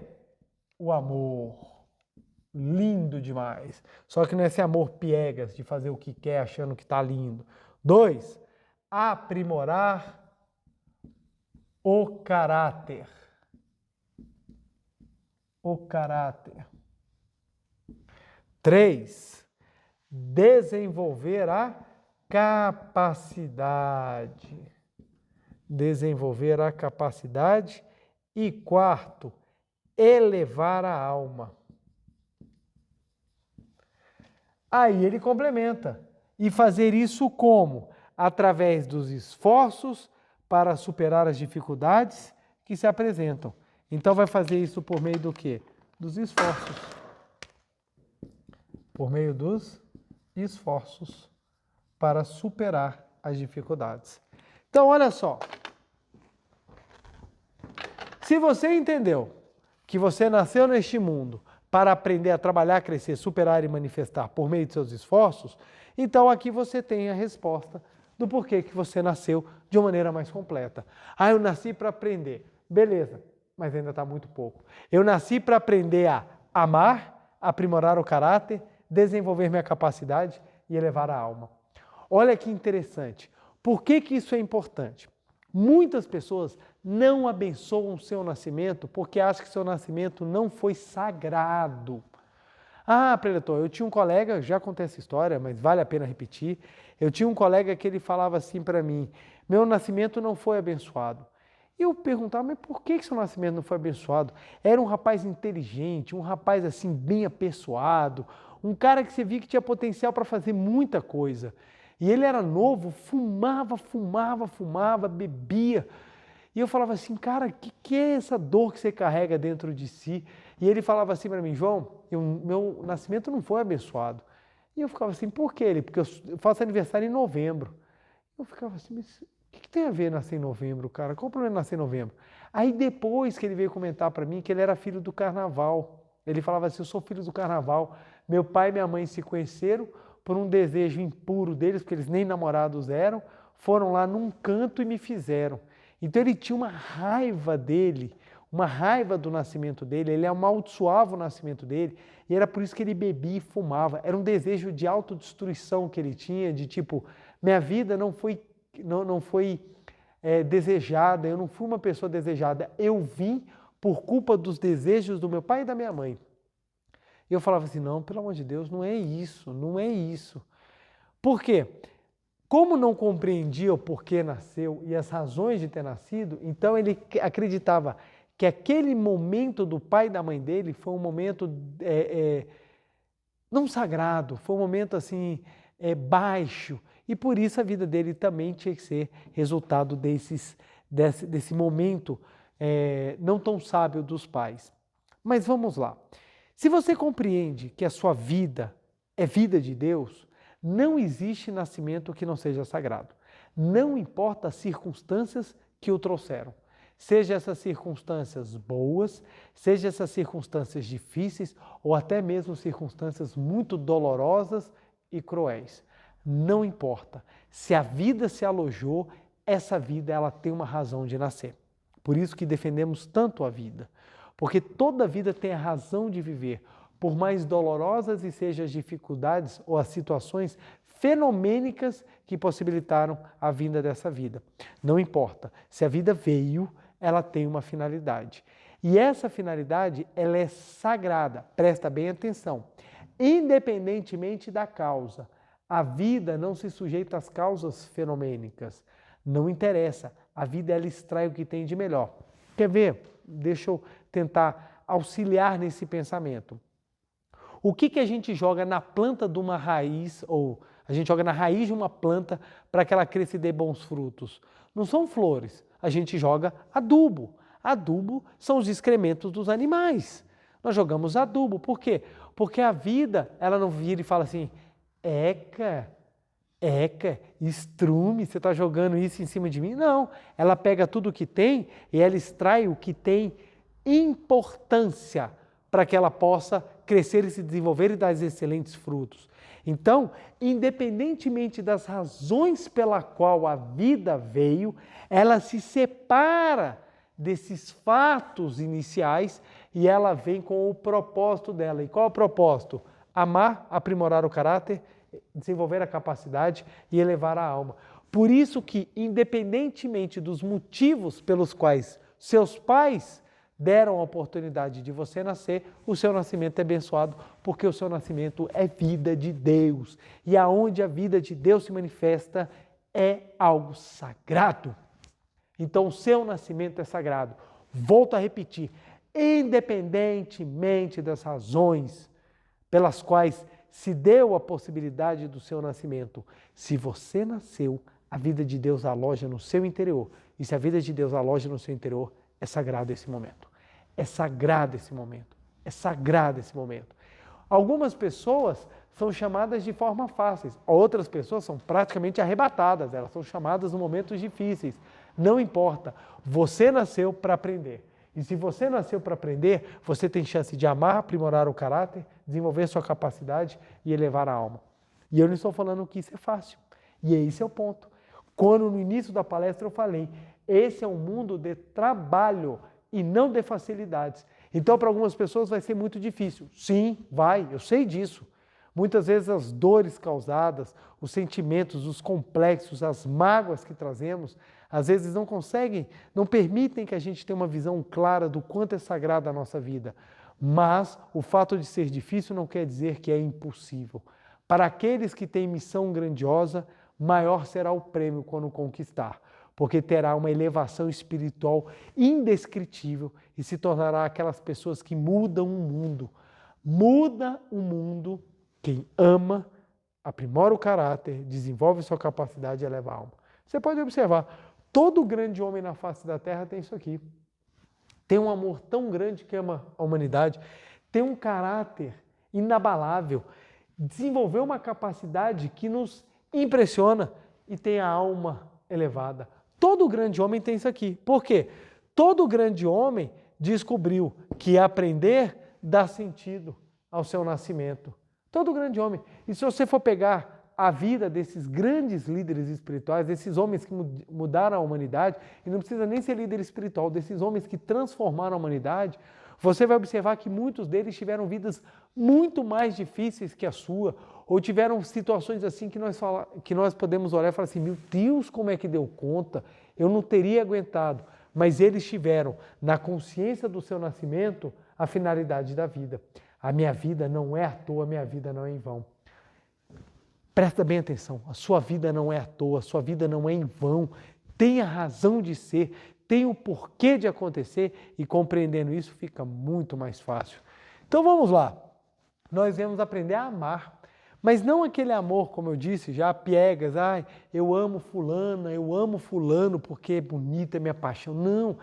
o amor. Lindo demais. Só que não é esse amor piegas de fazer o que quer achando que está lindo. 2, aprimorar o caráter. O caráter. 3, desenvolver a capacidade. Desenvolver a capacidade. E 4, elevar a alma. Aí ele complementa. E fazer isso como? Através dos esforços para superar as dificuldades que se apresentam. Então vai fazer isso por meio do quê? Dos esforços. Por meio dos esforços para superar as dificuldades. Então olha só. Se você entendeu que você nasceu neste mundo para aprender a trabalhar, crescer, superar e manifestar por meio de seus esforços, então aqui você tem a resposta do porquê que você nasceu de uma maneira mais completa. Eu nasci para aprender. Beleza, mas ainda está muito pouco. Eu nasci para aprender a amar, aprimorar o caráter, desenvolver minha capacidade e elevar a alma. Olha que interessante. Por que isso é importante? Muitas pessoas não abençoam o seu nascimento porque acham que seu nascimento não foi sagrado. Preletor, eu tinha um colega, já contei essa história, mas vale a pena repetir. Eu tinha um colega que ele falava assim para mim, meu nascimento não foi abençoado. E eu perguntava, mas por que seu nascimento não foi abençoado? Era um rapaz inteligente, um rapaz assim bem apessoado, um cara que você via que tinha potencial para fazer muita coisa. E ele era novo, fumava, bebia. E eu falava assim, cara, o que é essa dor que você carrega dentro de si? E ele falava assim para mim, João, meu nascimento não foi abençoado. E eu ficava assim, por quê? Porque eu faço aniversário em novembro. Eu ficava assim, mas o que tem a ver nascer em novembro, cara? Qual o problema de nascer em novembro? Aí depois que ele veio comentar para mim que ele era filho do carnaval. Ele falava assim, eu sou filho do carnaval. Meu pai e minha mãe se conheceram por um desejo impuro deles, porque eles nem namorados eram, foram lá num canto e me fizeram. Então ele tinha uma raiva dele, uma raiva do nascimento dele, ele amaldiçoava o nascimento dele, e era por isso que ele bebia e fumava. Era um desejo de autodestruição que ele tinha, de tipo, minha vida não foi desejada, eu não fui uma pessoa desejada, eu vim por culpa dos desejos do meu pai e da minha mãe. E eu falava assim, não, pelo amor de Deus, não é isso, não é isso. Por quê? Como não compreendia o porquê nasceu e as razões de ter nascido, então ele acreditava que aquele momento do pai e da mãe dele foi um momento não sagrado, foi um momento assim baixo, e por isso a vida dele também tinha que ser resultado desse momento não tão sábio dos pais. Mas vamos lá. Se você compreende que a sua vida é vida de Deus, não existe nascimento que não seja sagrado. Não importa as circunstâncias que o trouxeram. Seja essas circunstâncias boas, seja essas circunstâncias difíceis ou até mesmo circunstâncias muito dolorosas e cruéis. Não importa. Se a vida se alojou, essa vida ela tem uma razão de nascer. Por isso que defendemos tanto a vida. Porque toda vida tem a razão de viver. por mais dolorosas e sejam as dificuldades ou as situações fenomênicas que possibilitaram a vinda dessa vida. Não importa, se a vida veio, ela tem uma finalidade. E essa finalidade, ela é sagrada, presta bem atenção. Independentemente da causa, a vida não se sujeita às causas fenomênicas. Não interessa, a vida ela extrai o que tem de melhor. Quer ver? Deixa eu tentar auxiliar nesse pensamento. O que a gente joga na planta de uma raiz, ou a gente joga na raiz de uma planta para que ela cresça e dê bons frutos? Não são flores, a gente joga adubo. Adubo são os excrementos dos animais. Nós jogamos adubo. Por quê? Porque a vida, ela não vira e fala assim, eca, estrume, você está jogando isso em cima de mim? Não, ela pega tudo o que tem e ela extrai o que tem importância para que ela possa crescer e se desenvolver e dar excelentes frutos. Então, independentemente das razões pela qual a vida veio, ela se separa desses fatos iniciais e ela vem com o propósito dela. E qual é o propósito? Amar, aprimorar o caráter, desenvolver a capacidade e elevar a alma. Por isso que, independentemente dos motivos pelos quais seus pais deram a oportunidade de você nascer, o seu nascimento é abençoado, porque o seu nascimento é vida de Deus. E aonde a vida de Deus se manifesta é algo sagrado. Então, o seu nascimento é sagrado. Volto a repetir, independentemente das razões pelas quais se deu a possibilidade do seu nascimento, se você nasceu, a vida de Deus aloja no seu interior. E se a vida de Deus aloja no seu interior, é sagrado esse momento. É sagrado esse momento. É sagrado esse momento. Algumas pessoas são chamadas de forma fáceis, outras pessoas são praticamente arrebatadas, elas são chamadas em momentos difíceis. Não importa, você nasceu para aprender. E se você nasceu para aprender, você tem chance de amar, aprimorar o caráter, desenvolver sua capacidade e elevar a alma. E eu não estou falando que isso é fácil. E esse é o ponto. Quando no início da palestra eu falei, esse é um mundo de trabalho e não de facilidades. Então, para algumas pessoas vai ser muito difícil. Sim, vai, eu sei disso. Muitas vezes as dores causadas, os sentimentos, os complexos, as mágoas que trazemos, às vezes não permitem que a gente tenha uma visão clara do quanto é sagrada a nossa vida. Mas o fato de ser difícil não quer dizer que é impossível. Para aqueles que têm missão grandiosa, maior será o prêmio quando conquistar, porque terá uma elevação espiritual indescritível e se tornará aquelas pessoas que mudam o mundo. Muda o mundo quem ama, aprimora o caráter, desenvolve sua capacidade e eleva a alma. Você pode observar, todo grande homem na face da terra tem isso aqui. Tem um amor tão grande que ama a humanidade, tem um caráter inabalável, desenvolveu uma capacidade que nos impressiona e tem a alma elevada. Todo grande homem tem isso aqui. Por quê? Todo grande homem descobriu que aprender dá sentido ao seu nascimento. Todo grande homem. E se você for pegar a vida desses grandes líderes espirituais, desses homens que mudaram a humanidade, e não precisa nem ser líder espiritual, desses homens que transformaram a humanidade, você vai observar que muitos deles tiveram vidas muito mais difíceis que a sua, ou tiveram situações assim que nós podemos olhar e falar assim, meu Deus, como é que deu conta? Eu não teria aguentado. Mas eles tiveram, na consciência do seu nascimento, a finalidade da vida. A minha vida não é à toa, a minha vida não é em vão. Presta bem atenção, a sua vida não é à toa, a sua vida não é em vão. Tem a razão de ser, tem o porquê de acontecer e compreendendo isso fica muito mais fácil. Então vamos lá, nós vamos aprender a amar. Mas não aquele amor, como eu disse, já piegas, eu amo fulano porque é bonita, é minha paixão. Não,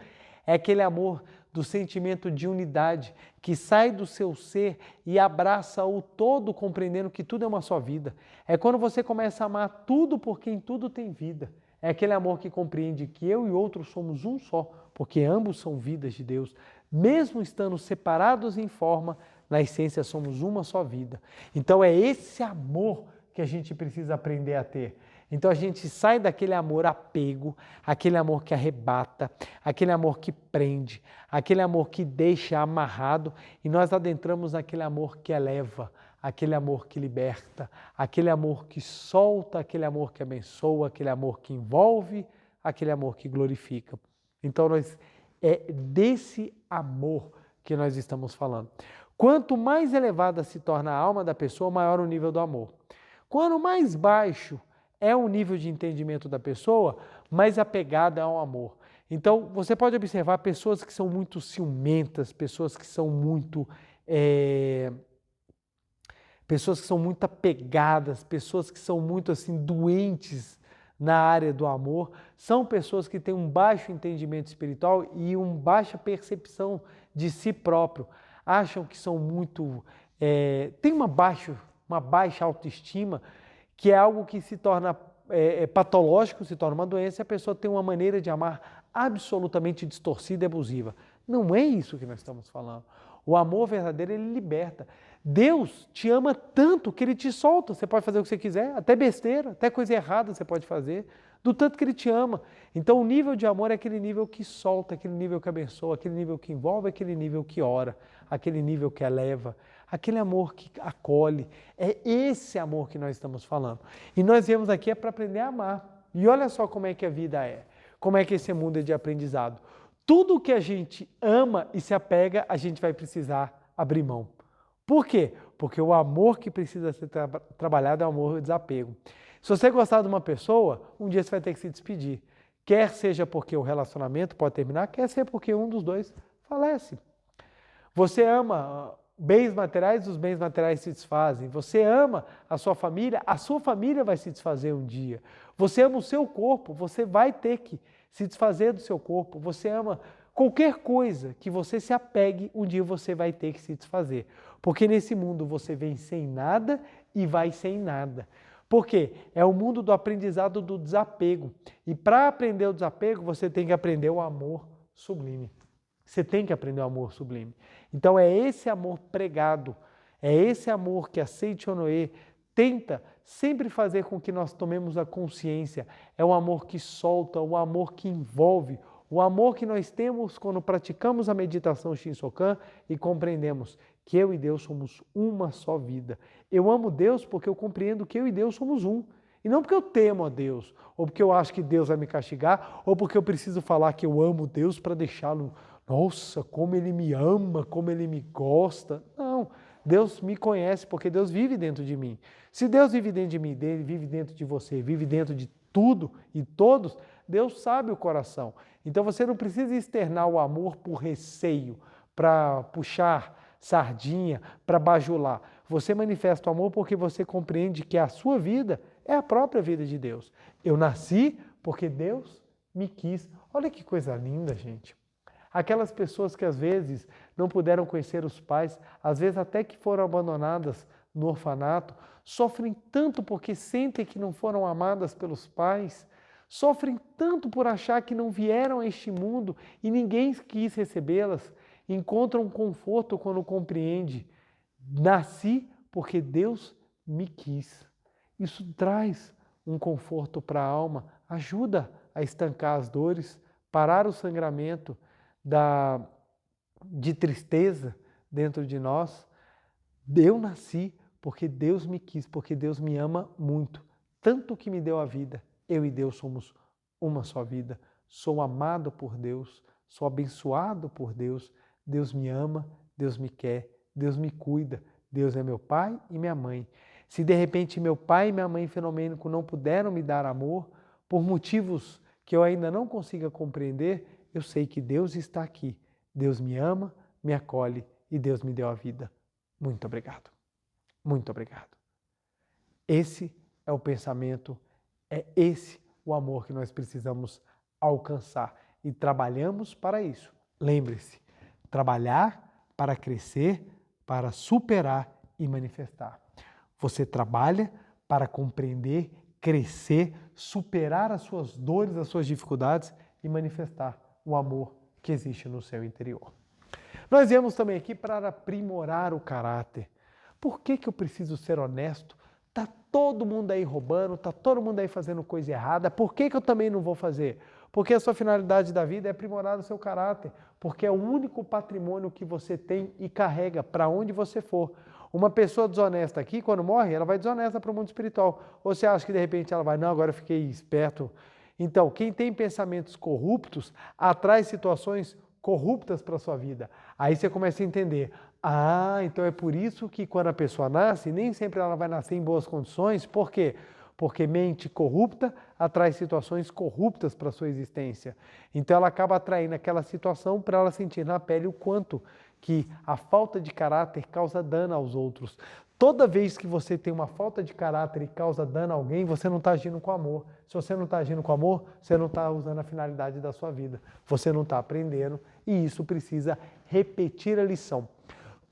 é aquele amor do sentimento de unidade, que sai do seu ser e abraça o todo, compreendendo que tudo é uma só vida. É quando você começa a amar tudo por quem tudo tem vida. É aquele amor que compreende que eu e outro somos um só, porque ambos são vidas de Deus. Mesmo estando separados em forma, na essência somos uma só vida. Então é esse amor que a gente precisa aprender a ter. Então a gente sai daquele amor apego, aquele amor que arrebata, aquele amor que prende, aquele amor que deixa amarrado e nós adentramos naquele amor que eleva, aquele amor que liberta, aquele amor que solta, aquele amor que abençoa, aquele amor que envolve, aquele amor que glorifica. Então é desse amor que nós estamos falando. Quanto mais elevada se torna a alma da pessoa, maior o nível do amor. Quanto mais baixo é o nível de entendimento da pessoa, mais apegada ao amor. Então, você pode observar pessoas que são muito ciumentas, pessoas que são muito apegadas, pessoas que são muito assim doentes na área do amor, são pessoas que têm um baixo entendimento espiritual e uma baixa percepção de si próprio. Acham que são muito... têm uma baixa autoestima, que é algo que se torna patológico, se torna uma doença, e a pessoa tem uma maneira de amar absolutamente distorcida e abusiva. Não é isso que nós estamos falando. O amor verdadeiro, ele liberta. Deus te ama tanto que ele te solta. Você pode fazer o que você quiser, até besteira, até coisa errada você pode fazer, do tanto que ele te ama. Então o nível de amor é aquele nível que solta, aquele nível que abençoa, aquele nível que envolve, aquele nível que ora, aquele nível que eleva, aquele amor que acolhe. É esse amor que nós estamos falando. E nós viemos aqui para aprender a amar. E olha só como é que a vida é, como é que esse mundo é de aprendizado. Tudo que a gente ama e se apega, a gente vai precisar abrir mão. Por quê? Porque o amor que precisa ser trabalhado é o amor do desapego. Se você gostar de uma pessoa, um dia você vai ter que se despedir. Quer seja porque o relacionamento pode terminar, quer seja porque um dos dois falece. Você ama bens materiais, os bens materiais se desfazem. Você ama a sua família vai se desfazer um dia. Você ama o seu corpo, você vai ter que se desfazer do seu corpo. Você ama qualquer coisa que você se apegue, um dia você vai ter que se desfazer. Porque nesse mundo você vem sem nada e vai sem nada. Por quê? É o mundo do aprendizado do desapego. E para aprender o desapego, você tem que aprender o amor sublime. Você tem que aprender o amor sublime. Então é esse amor pregado, é esse amor que a Seichonoye tenta sempre fazer com que nós tomemos a consciência. É o amor que solta, o amor que envolve, o amor que nós temos quando praticamos a meditação Shinsokan e compreendemos que eu e Deus somos uma só vida. Eu amo Deus porque eu compreendo que eu e Deus somos um. E não porque eu temo a Deus, ou porque eu acho que Deus vai me castigar, ou porque eu preciso falar que eu amo Deus para deixá-lo, nossa, como Ele me ama, como Ele me gosta. Não, Deus me conhece porque Deus vive dentro de mim. Se Deus vive dentro de mim, Ele vive dentro de você, vive dentro de tudo e todos, Deus sabe o coração. Então você não precisa externar o amor por receio, para puxar sardinha, para bajular. Você manifesta o amor porque você compreende que a sua vida é a própria vida de Deus. Eu nasci porque Deus me quis. Olha que coisa linda, gente. Aquelas pessoas que às vezes não puderam conhecer os pais, às vezes até que foram abandonadas no orfanato, sofrem tanto porque sentem que não foram amadas pelos pais, sofrem tanto por achar que não vieram a este mundo e ninguém quis recebê-las, encontram conforto quando compreende, nasci porque Deus me quis. Isso traz um conforto para a alma, ajuda a estancar as dores, parar o sangramento de tristeza dentro de nós. Eu nasci porque Deus me quis, porque Deus me ama muito, tanto que me deu a vida. Eu e Deus somos uma só vida. Sou amado por Deus, sou abençoado por Deus. Deus me ama, Deus me quer, Deus me cuida. Deus é meu pai e minha mãe. Se de repente meu pai e minha mãe fenomênico não puderam me dar amor, por motivos que eu ainda não consiga compreender, eu sei que Deus está aqui. Deus me ama, me acolhe e Deus me deu a vida. Muito obrigado. Muito obrigado. Esse é o pensamento, é esse o amor que nós precisamos alcançar e trabalhamos para isso. Lembre-se, trabalhar para crescer, para superar e manifestar. Você trabalha para compreender, crescer, superar as suas dores, as suas dificuldades e manifestar o amor que existe no seu interior. Nós viemos também aqui para aprimorar o caráter. Por que eu preciso ser honesto Tá todo mundo aí roubando, tá todo mundo aí fazendo coisa errada, por que eu também não vou fazer? Porque a sua finalidade da vida é aprimorar o seu caráter, porque é o único patrimônio que você tem e carrega para onde você for. Uma pessoa desonesta aqui, quando morre, ela vai desonesta para o mundo espiritual. Ou você acha que de repente ela vai, não, agora eu fiquei esperto. Então, quem tem pensamentos corruptos atrai situações corruptas para a sua vida. Aí você começa a entender, então é por isso que quando a pessoa nasce, nem sempre ela vai nascer em boas condições. Por quê? Porque mente corrupta atrai situações corruptas para a sua existência. Então ela acaba atraindo aquela situação para ela sentir na pele o quanto que a falta de caráter causa dano aos outros. Toda vez que você tem uma falta de caráter e causa dano a alguém, você não está agindo com amor. Se você não está agindo com amor, você não está usando a finalidade da sua vida. Você não está aprendendo e isso precisa repetir a lição.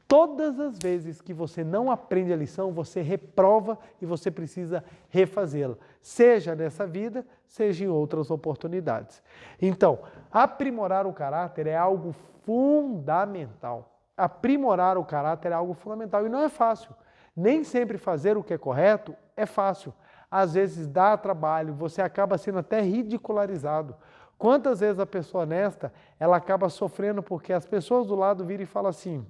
Todas as vezes que você não aprende a lição, você reprova e você precisa refazê-la. Seja nessa vida, seja em outras oportunidades. Então, aprimorar o caráter é algo fundamental. Aprimorar o caráter é algo fundamental e não é fácil. Nem sempre fazer o que é correto é fácil. Às vezes dá trabalho, você acaba sendo até ridicularizado. Quantas vezes a pessoa honesta, ela acaba sofrendo porque as pessoas do lado viram e falam assim,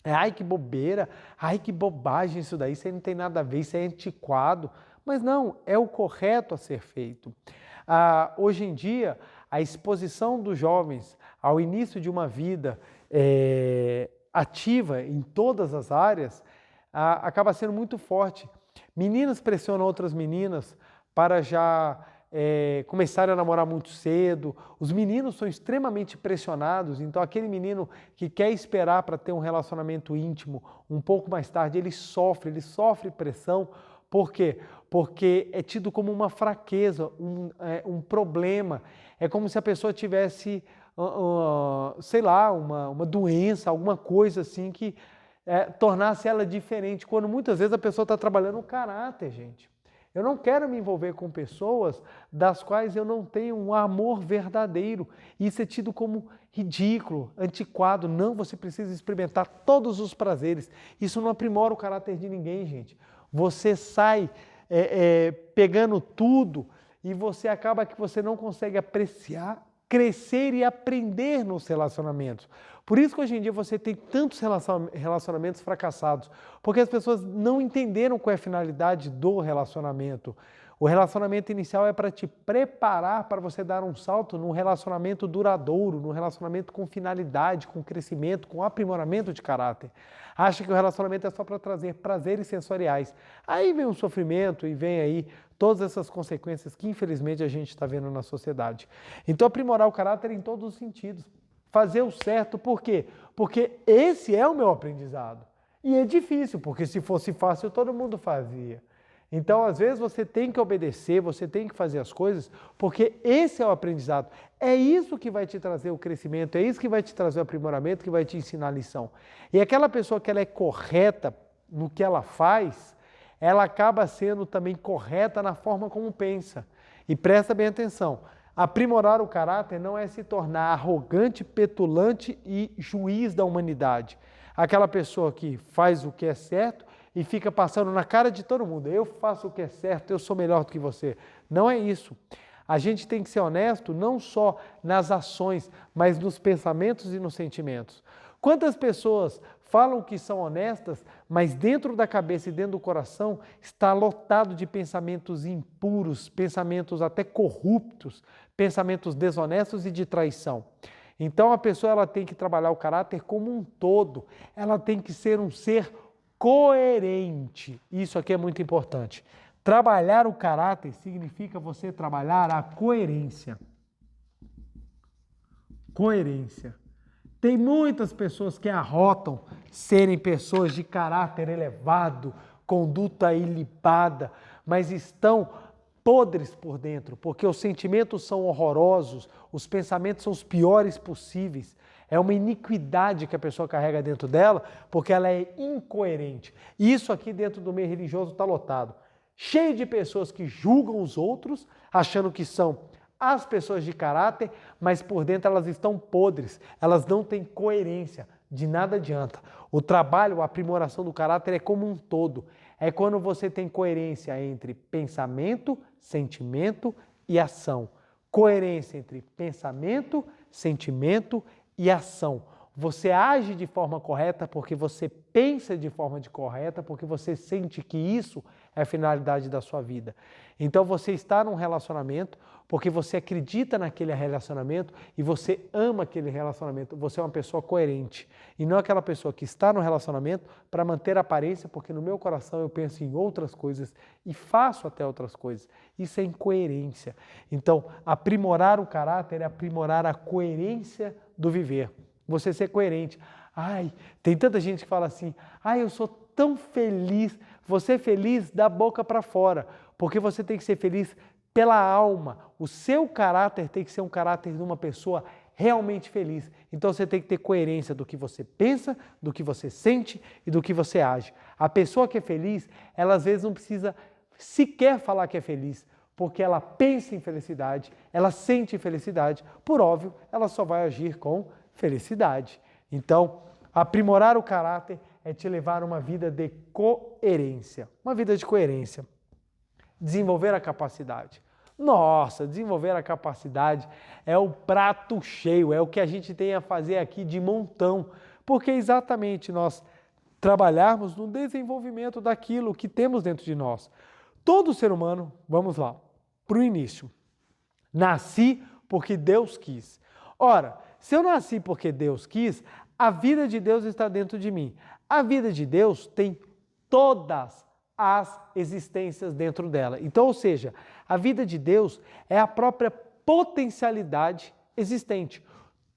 ai que bobeira, ai que bobagem isso daí, isso aí não tem nada a ver, isso é antiquado. Mas não, é o correto a ser feito. Hoje em dia, a exposição dos jovens ao início de uma vida ativa em todas as áreas, acaba sendo muito forte. Meninas pressionam outras meninas para já começarem a namorar muito cedo. Os meninos são extremamente pressionados, então aquele menino que quer esperar para ter um relacionamento íntimo um pouco mais tarde, ele sofre pressão. Por quê? Porque é tido como uma fraqueza, um problema. É como se a pessoa tivesse, sei lá, uma doença, alguma coisa assim que tornasse ela diferente, quando muitas vezes a pessoa está trabalhando o caráter, gente. Eu não quero me envolver com pessoas das quais eu não tenho um amor verdadeiro. Isso é tido como ridículo, antiquado. Não, você precisa experimentar todos os prazeres. Isso não aprimora o caráter de ninguém, gente. Você sai pegando tudo e você acaba que você não consegue apreciar, crescer e aprender nos relacionamentos. Por isso que hoje em dia você tem tantos relacionamentos fracassados, porque as pessoas não entenderam qual é a finalidade do relacionamento. O relacionamento inicial é para te preparar para você dar um salto num relacionamento duradouro, num relacionamento com finalidade, com crescimento, com aprimoramento de caráter. Acha que o relacionamento é só para trazer prazeres sensoriais. Aí vem o sofrimento e vem aí todas essas consequências que infelizmente a gente está vendo na sociedade. Então aprimorar o caráter em todos os sentidos. Fazer o certo, por quê? Porque esse é o meu aprendizado. E é difícil, porque se fosse fácil todo mundo fazia. Então, às vezes, você tem que obedecer, você tem que fazer as coisas, porque esse é o aprendizado. É isso que vai te trazer o crescimento, é isso que vai te trazer o aprimoramento, que vai te ensinar a lição. E aquela pessoa que ela é correta no que ela faz, ela acaba sendo também correta na forma como pensa. E presta bem atenção, aprimorar o caráter não é se tornar arrogante, petulante e juiz da humanidade. Aquela pessoa que faz o que é certo e fica passando na cara de todo mundo. Eu faço o que é certo, eu sou melhor do que você. Não é isso. A gente tem que ser honesto não só nas ações, mas nos pensamentos e nos sentimentos. Quantas pessoas falam que são honestas, mas dentro da cabeça e dentro do coração está lotado de pensamentos impuros, pensamentos até corruptos, pensamentos desonestos e de traição. Então a pessoa ela tem que trabalhar o caráter como um todo, ela tem que ser um ser coerente. Isso aqui é muito importante. Trabalhar o caráter significa você trabalhar a coerência. Coerência. Tem muitas pessoas que arrotam serem pessoas de caráter elevado, conduta ilibada, mas estão podres por dentro, porque os sentimentos são horrorosos, os pensamentos são os piores possíveis. É uma iniquidade que a pessoa carrega dentro dela, porque ela é incoerente. Isso aqui dentro do meio religioso está lotado. Cheio de pessoas que julgam os outros, achando que são as pessoas de caráter, mas por dentro elas estão podres, elas não têm coerência, de nada adianta. O trabalho, a aprimoração do caráter é como um todo, É quando você tem coerência entre pensamento, sentimento e ação. Coerência entre pensamento, sentimento e ação. Você age de forma correta porque você pensa de forma correta, porque você sente que isso é a finalidade da sua vida. Então você está num relacionamento porque você acredita naquele relacionamento e você ama aquele relacionamento. Você é uma pessoa coerente e não aquela pessoa que está no relacionamento para manter a aparência, porque no meu coração eu penso em outras coisas e faço até outras coisas. Isso é incoerência. Então, aprimorar o caráter é aprimorar a coerência do viver. Você ser coerente. Ai, tem tanta gente que fala assim, ai, eu sou tão feliz. Você é feliz da boca para fora, porque você tem que ser feliz pela alma. O seu caráter tem que ser um caráter de uma pessoa realmente feliz. Então você tem que ter coerência do que você pensa, do que você sente e do que você age. A pessoa que é feliz, ela às vezes não precisa sequer falar que é feliz, porque ela pensa em felicidade, ela sente felicidade. Por óbvio, ela só vai agir com felicidade. Então, aprimorar o caráter é te levar a uma vida de coerência. Uma vida de coerência. Desenvolver a capacidade. Nossa, desenvolver a capacidade é o prato cheio, é o que a gente tem a fazer aqui de montão, porque exatamente nós trabalharmos no desenvolvimento daquilo que temos dentro de nós. Todo ser humano, vamos lá, para o início. Nasci porque Deus quis. Ora, se eu nasci porque Deus quis, a vida de Deus está dentro de mim. A vida de Deus tem todas as existências dentro dela. Então, ou seja, a vida de Deus é a própria potencialidade existente.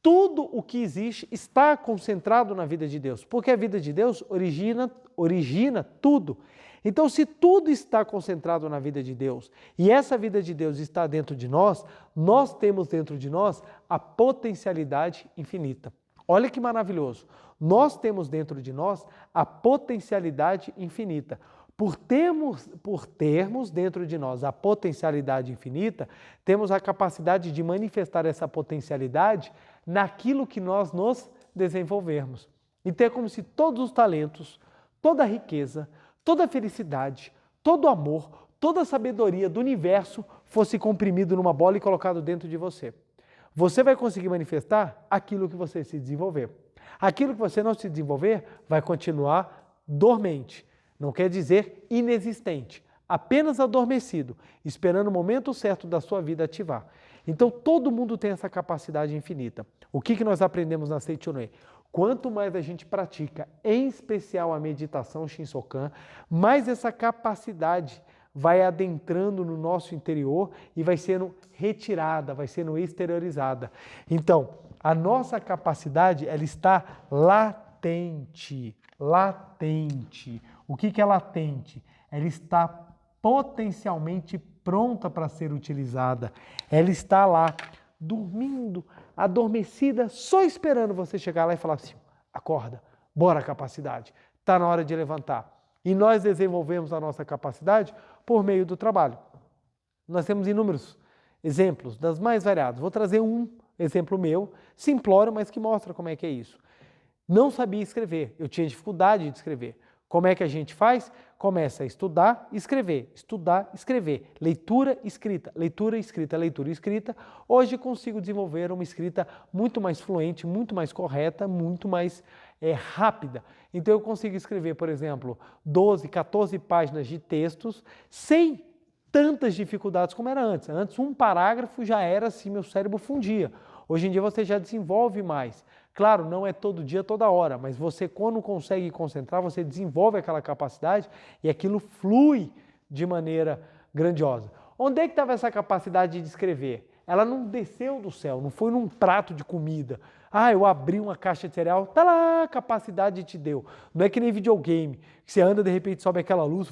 Tudo o que existe está concentrado na vida de Deus, porque a vida de Deus origina tudo. Então, se tudo está concentrado na vida de Deus e essa vida de Deus está dentro de nós, nós temos dentro de nós a potencialidade infinita. Olha que maravilhoso! Nós temos dentro de nós a potencialidade infinita. Por termos dentro de nós a potencialidade infinita, temos a capacidade de manifestar essa potencialidade naquilo que nós nos desenvolvermos. Então é como se todos os talentos, toda a riqueza, toda a felicidade, todo o amor, toda a sabedoria do universo fosse comprimido numa bola e colocado dentro de você. Você vai conseguir manifestar aquilo que você se desenvolver. Aquilo que você não se desenvolver vai continuar dormente. Não quer dizer inexistente, apenas adormecido, esperando o momento certo da sua vida ativar. Então todo mundo tem essa capacidade infinita. O que nós aprendemos na Seichonoe? Quanto mais a gente pratica, em especial a meditação Shinsokan, mais essa capacidade vai adentrando no nosso interior e vai sendo retirada, vai sendo exteriorizada. Então, a nossa capacidade, ela está latente. Latente. O que é latente? Ela está potencialmente pronta para ser utilizada. Ela está lá, dormindo, adormecida, só esperando você chegar lá e falar assim, acorda, bora capacidade, está na hora de levantar. E nós desenvolvemos a nossa capacidade por meio do trabalho. Nós temos inúmeros exemplos, das mais variadas. Vou trazer um exemplo meu, simplório, mas que mostra como é que é isso. Não sabia escrever, eu tinha dificuldade de escrever. Como é que a gente faz? Começa a estudar, escrever, leitura, escrita, leitura, escrita, leitura, escrita. Hoje consigo desenvolver uma escrita muito mais fluente, muito mais correta, muito mais rápida. Então eu consigo escrever, por exemplo, 12, 14 páginas de textos sem tantas dificuldades como era antes. Antes um parágrafo já era assim, meu cérebro fundia. Hoje em dia você já desenvolve mais. Claro, não é todo dia, toda hora, mas você quando consegue concentrar, você desenvolve aquela capacidade e aquilo flui de maneira grandiosa. Onde é que estava essa capacidade de escrever? Ela não desceu do céu, não foi num prato de comida. Ah, eu abri uma caixa de cereal, tá lá, a capacidade te deu. Não é que nem videogame, que você anda de repente sobe aquela luz,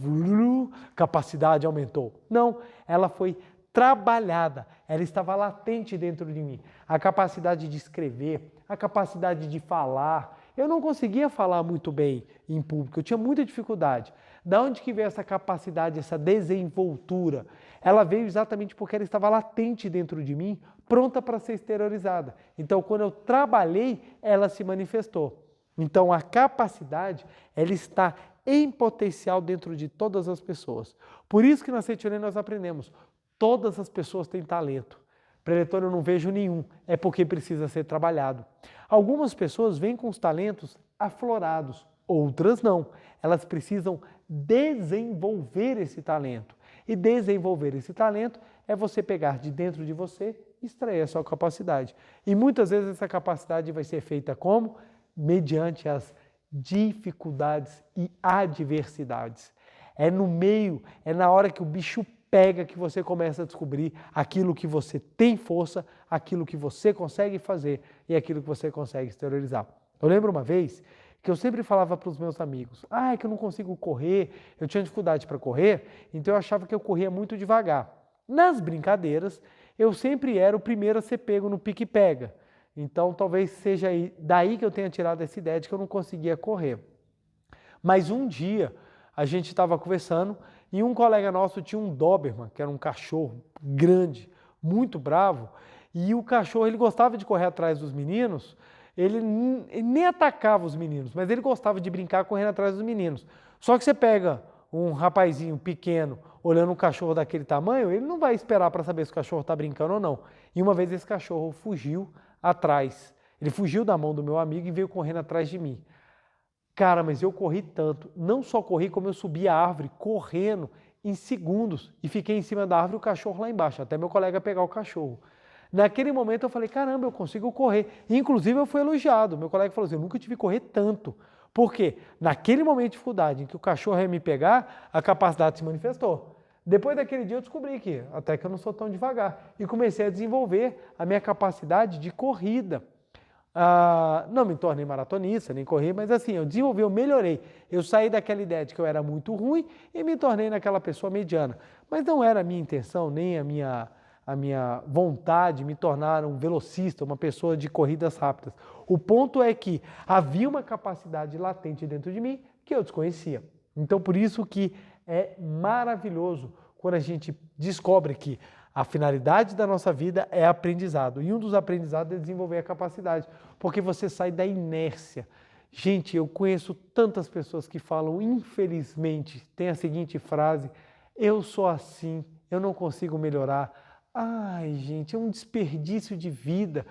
capacidade aumentou. Não, ela foi trabalhada, ela estava latente dentro de mim. A capacidade de escrever, a capacidade de falar. Eu não conseguia falar muito bem em público, eu tinha muita dificuldade. Da onde que veio essa capacidade, essa desenvoltura? Ela veio exatamente porque ela estava latente dentro de mim, pronta para ser exteriorizada. Então, quando eu trabalhei, ela se manifestou. Então, a capacidade, ela está em potencial dentro de todas as pessoas. Por isso que na Seitiorê nós aprendemos, todas as pessoas têm talento. Preletor, eu não vejo nenhum, é porque precisa ser trabalhado. Algumas pessoas vêm com os talentos aflorados, outras não. Elas precisam desenvolver esse talento. E desenvolver esse talento é você pegar de dentro de você e extrair a sua capacidade. E muitas vezes essa capacidade vai ser feita como? Mediante as dificuldades e adversidades. É no meio, é na hora que o bicho pega que você começa a descobrir aquilo que você tem força, aquilo que você consegue fazer e aquilo que você consegue exteriorizar. Eu lembro uma vez que eu sempre falava para os meus amigos, é que eu não consigo correr, eu tinha dificuldade para correr, então eu achava que eu corria muito devagar. Nas brincadeiras, eu sempre era o primeiro a ser pego no pique-pega. Então, talvez seja daí que eu tenha tirado essa ideia de que eu não conseguia correr. Mas um dia, a gente estava conversando e um colega nosso tinha um Doberman, que era um cachorro grande, muito bravo, e o cachorro ele gostava de correr atrás dos meninos, ele nem atacava os meninos, mas ele gostava de brincar correndo atrás dos meninos. Só que você pega um rapazinho pequeno olhando um cachorro daquele tamanho, ele não vai esperar para saber se o cachorro está brincando ou não. E uma vez esse cachorro fugiu atrás. Ele fugiu da mão do meu amigo e veio correndo atrás de mim. Cara, mas eu corri tanto. Não só corri, como eu subi a árvore correndo em segundos e fiquei em cima da árvore e o cachorro lá embaixo, até meu colega pegar o cachorro. Naquele momento eu falei, caramba, eu consigo correr. Inclusive eu fui elogiado. Meu colega falou assim, eu nunca tive que correr tanto. Por quê? Naquele momento de dificuldade em que o cachorro ia me pegar, a capacidade se manifestou. Depois daquele dia eu descobri que até que eu não sou tão devagar e comecei a desenvolver a minha capacidade de corrida. Não me tornei maratonista, nem corri, mas assim, eu desenvolvi, eu melhorei. Eu saí daquela ideia de que eu era muito ruim e me tornei naquela pessoa mediana. Mas não era a minha intenção, nem a minha vontade de me tornar um velocista, uma pessoa de corridas rápidas. O ponto é que havia uma capacidade latente dentro de mim que eu desconhecia. Então, por isso que é maravilhoso quando a gente descobre que a finalidade da nossa vida é aprendizado. E um dos aprendizados é desenvolver a capacidade, porque você sai da inércia. Gente, eu conheço tantas pessoas que falam, infelizmente, tem a seguinte frase, eu sou assim, eu não consigo melhorar. Ai, gente, é um desperdício de vida.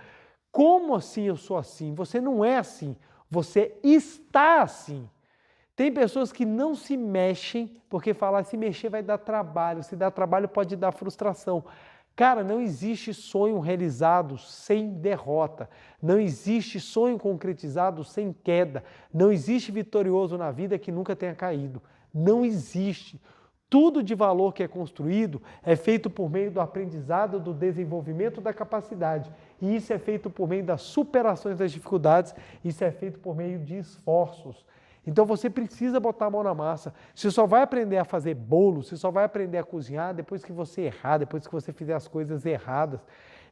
Como assim eu sou assim? Você não é assim, você está assim. Tem pessoas que não se mexem porque falam, se mexer vai dar trabalho, se dá trabalho pode dar frustração. Cara, não existe sonho realizado sem derrota, não existe sonho concretizado sem queda, não existe vitorioso na vida que nunca tenha caído, não existe. Tudo de valor que é construído é feito por meio do aprendizado, do desenvolvimento da capacidade. E isso é feito por meio das superações das dificuldades, isso é feito por meio de esforços. Então você precisa botar a mão na massa. Você só vai aprender a fazer bolo, você só vai aprender a cozinhar depois que você errar, depois que você fizer as coisas erradas.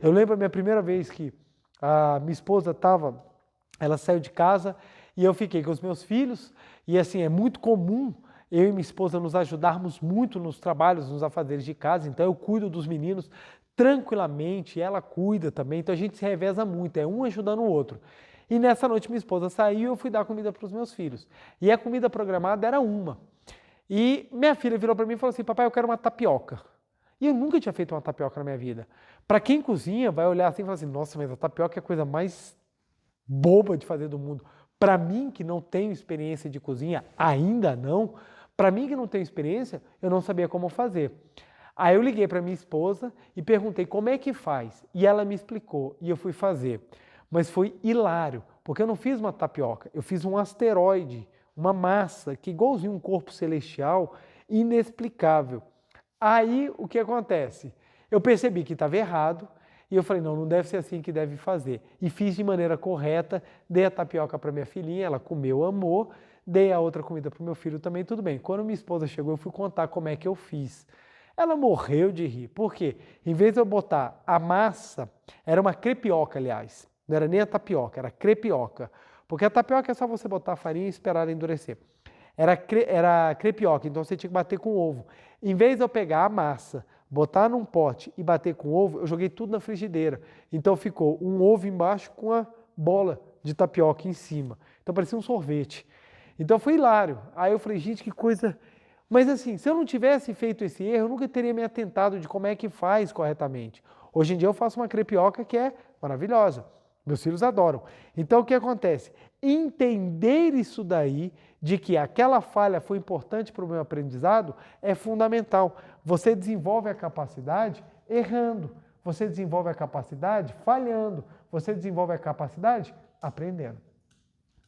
Eu lembro a minha primeira vez que a minha esposa ela saiu de casa e eu fiquei com os meus filhos. E assim, é muito comum eu e minha esposa nos ajudarmos muito nos trabalhos, nos afazeres de casa. Então eu cuido dos meninos tranquilamente, ela cuida também. Então a gente se reveza muito, é um ajudando o outro. E nessa noite minha esposa saiu e eu fui dar comida para os meus filhos. E a comida programada era uma. E minha filha virou para mim e falou assim, papai, eu quero uma tapioca. E eu nunca tinha feito uma tapioca na minha vida. Para quem cozinha, vai olhar assim e falar assim, nossa, mas a tapioca é a coisa mais boba de fazer do mundo. Para mim, que não tenho experiência de cozinha, ainda não, para mim que não tenho experiência, eu não sabia como fazer. Aí eu liguei para minha esposa e perguntei como é que faz. E ela me explicou e eu fui fazer. Mas foi hilário, porque eu não fiz uma tapioca, eu fiz um asteroide, uma massa, que igualzinho um corpo celestial, inexplicável. Aí, o que acontece? Eu percebi que estava errado, e eu falei, não deve ser assim que deve fazer. E fiz de maneira correta, dei a tapioca para minha filhinha, ela comeu, amou, dei a outra comida para o meu filho também, tudo bem. Quando minha esposa chegou, eu fui contar como é que eu fiz. Ela morreu de rir, por quê? Em vez de eu botar a massa, era uma crepioca, aliás, não era nem a tapioca, era crepioca. Porque a tapioca é só você botar a farinha e esperar ela endurecer. Era crepioca, então você tinha que bater com ovo. Em vez de eu pegar a massa, botar num pote e bater com ovo, eu joguei tudo na frigideira. Então ficou um ovo embaixo com a bola de tapioca em cima. Então parecia um sorvete. Então foi hilário. Aí eu falei, gente, que coisa... Mas assim, se eu não tivesse feito esse erro, eu nunca teria me atentado de como é que faz corretamente. Hoje em dia eu faço uma crepioca que é maravilhosa. Meus filhos adoram. Então o que acontece? Entender isso daí, de que aquela falha foi importante para o meu aprendizado, é fundamental. Você desenvolve a capacidade errando. Você desenvolve a capacidade falhando. Você desenvolve a capacidade aprendendo.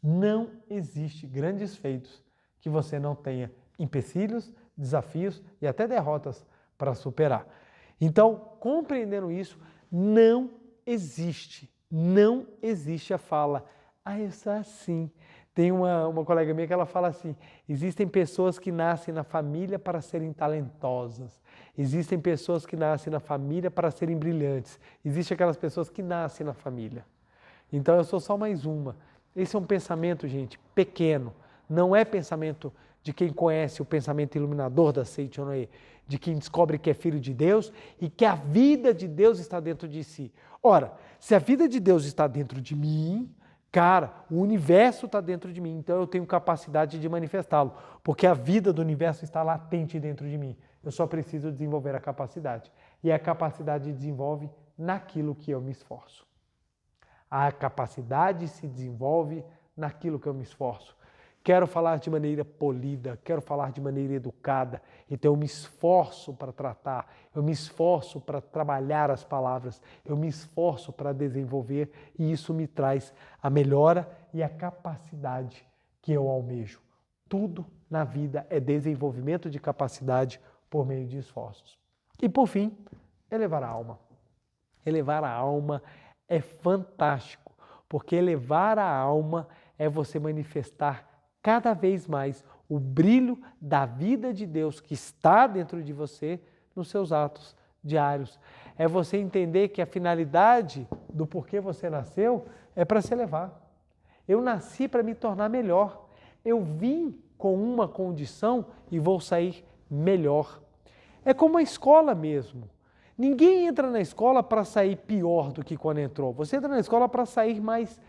Não existe grandes feitos que você não tenha empecilhos, desafios e até derrotas para superar. Então, compreendendo isso, não existe a fala, eu sou assim. Tem uma colega minha que ela fala assim, existem pessoas que nascem na família para serem talentosas, existem pessoas que nascem na família para serem brilhantes, existem aquelas pessoas que nascem na família. Então eu sou só mais uma. Esse é um pensamento, gente, pequeno, não é pensamento de quem conhece o pensamento iluminador da Seichonoye, de quem descobre que é filho de Deus e que a vida de Deus está dentro de si. Ora, se a vida de Deus está dentro de mim, cara, o universo está dentro de mim, então eu tenho capacidade de manifestá-lo, porque a vida do universo está latente dentro de mim. Eu só preciso desenvolver a capacidade. E a capacidade desenvolve naquilo que eu me esforço. A capacidade se desenvolve naquilo que eu me esforço. Quero falar de maneira polida, quero falar de maneira educada, então eu me esforço para tratar, eu me esforço para trabalhar as palavras, eu me esforço para desenvolver e isso me traz a melhora e a capacidade que eu almejo. Tudo na vida é desenvolvimento de capacidade por meio de esforços. E por fim, elevar a alma. Elevar a alma é fantástico, porque elevar a alma é você manifestar cada vez mais o brilho da vida de Deus que está dentro de você nos seus atos diários. É você entender que a finalidade do porquê você nasceu é para se elevar. Eu nasci para me tornar melhor. Eu vim com uma condição e vou sair melhor. É como a escola mesmo. Ninguém entra na escola para sair pior do que quando entrou. Você entra na escola para sair mais,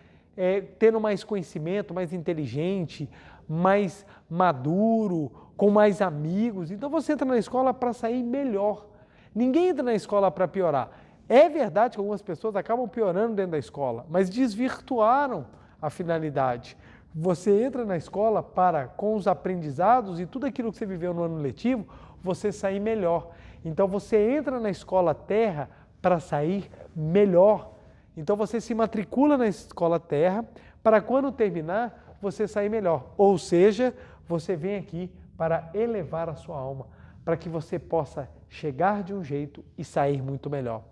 tendo mais conhecimento, mais inteligente, mais maduro, com mais amigos. Então você entra na escola para sair melhor. Ninguém entra na escola para piorar. É verdade que algumas pessoas acabam piorando dentro da escola, mas desvirtuaram a finalidade. Você entra na escola para, com os aprendizados e tudo aquilo que você viveu no ano letivo, você sair melhor. Então você entra na escola terra para sair melhor. Então você se matricula na escola terra para quando terminar você sair melhor. Ou seja, você vem aqui para elevar a sua alma, para que você possa chegar de um jeito e sair muito melhor.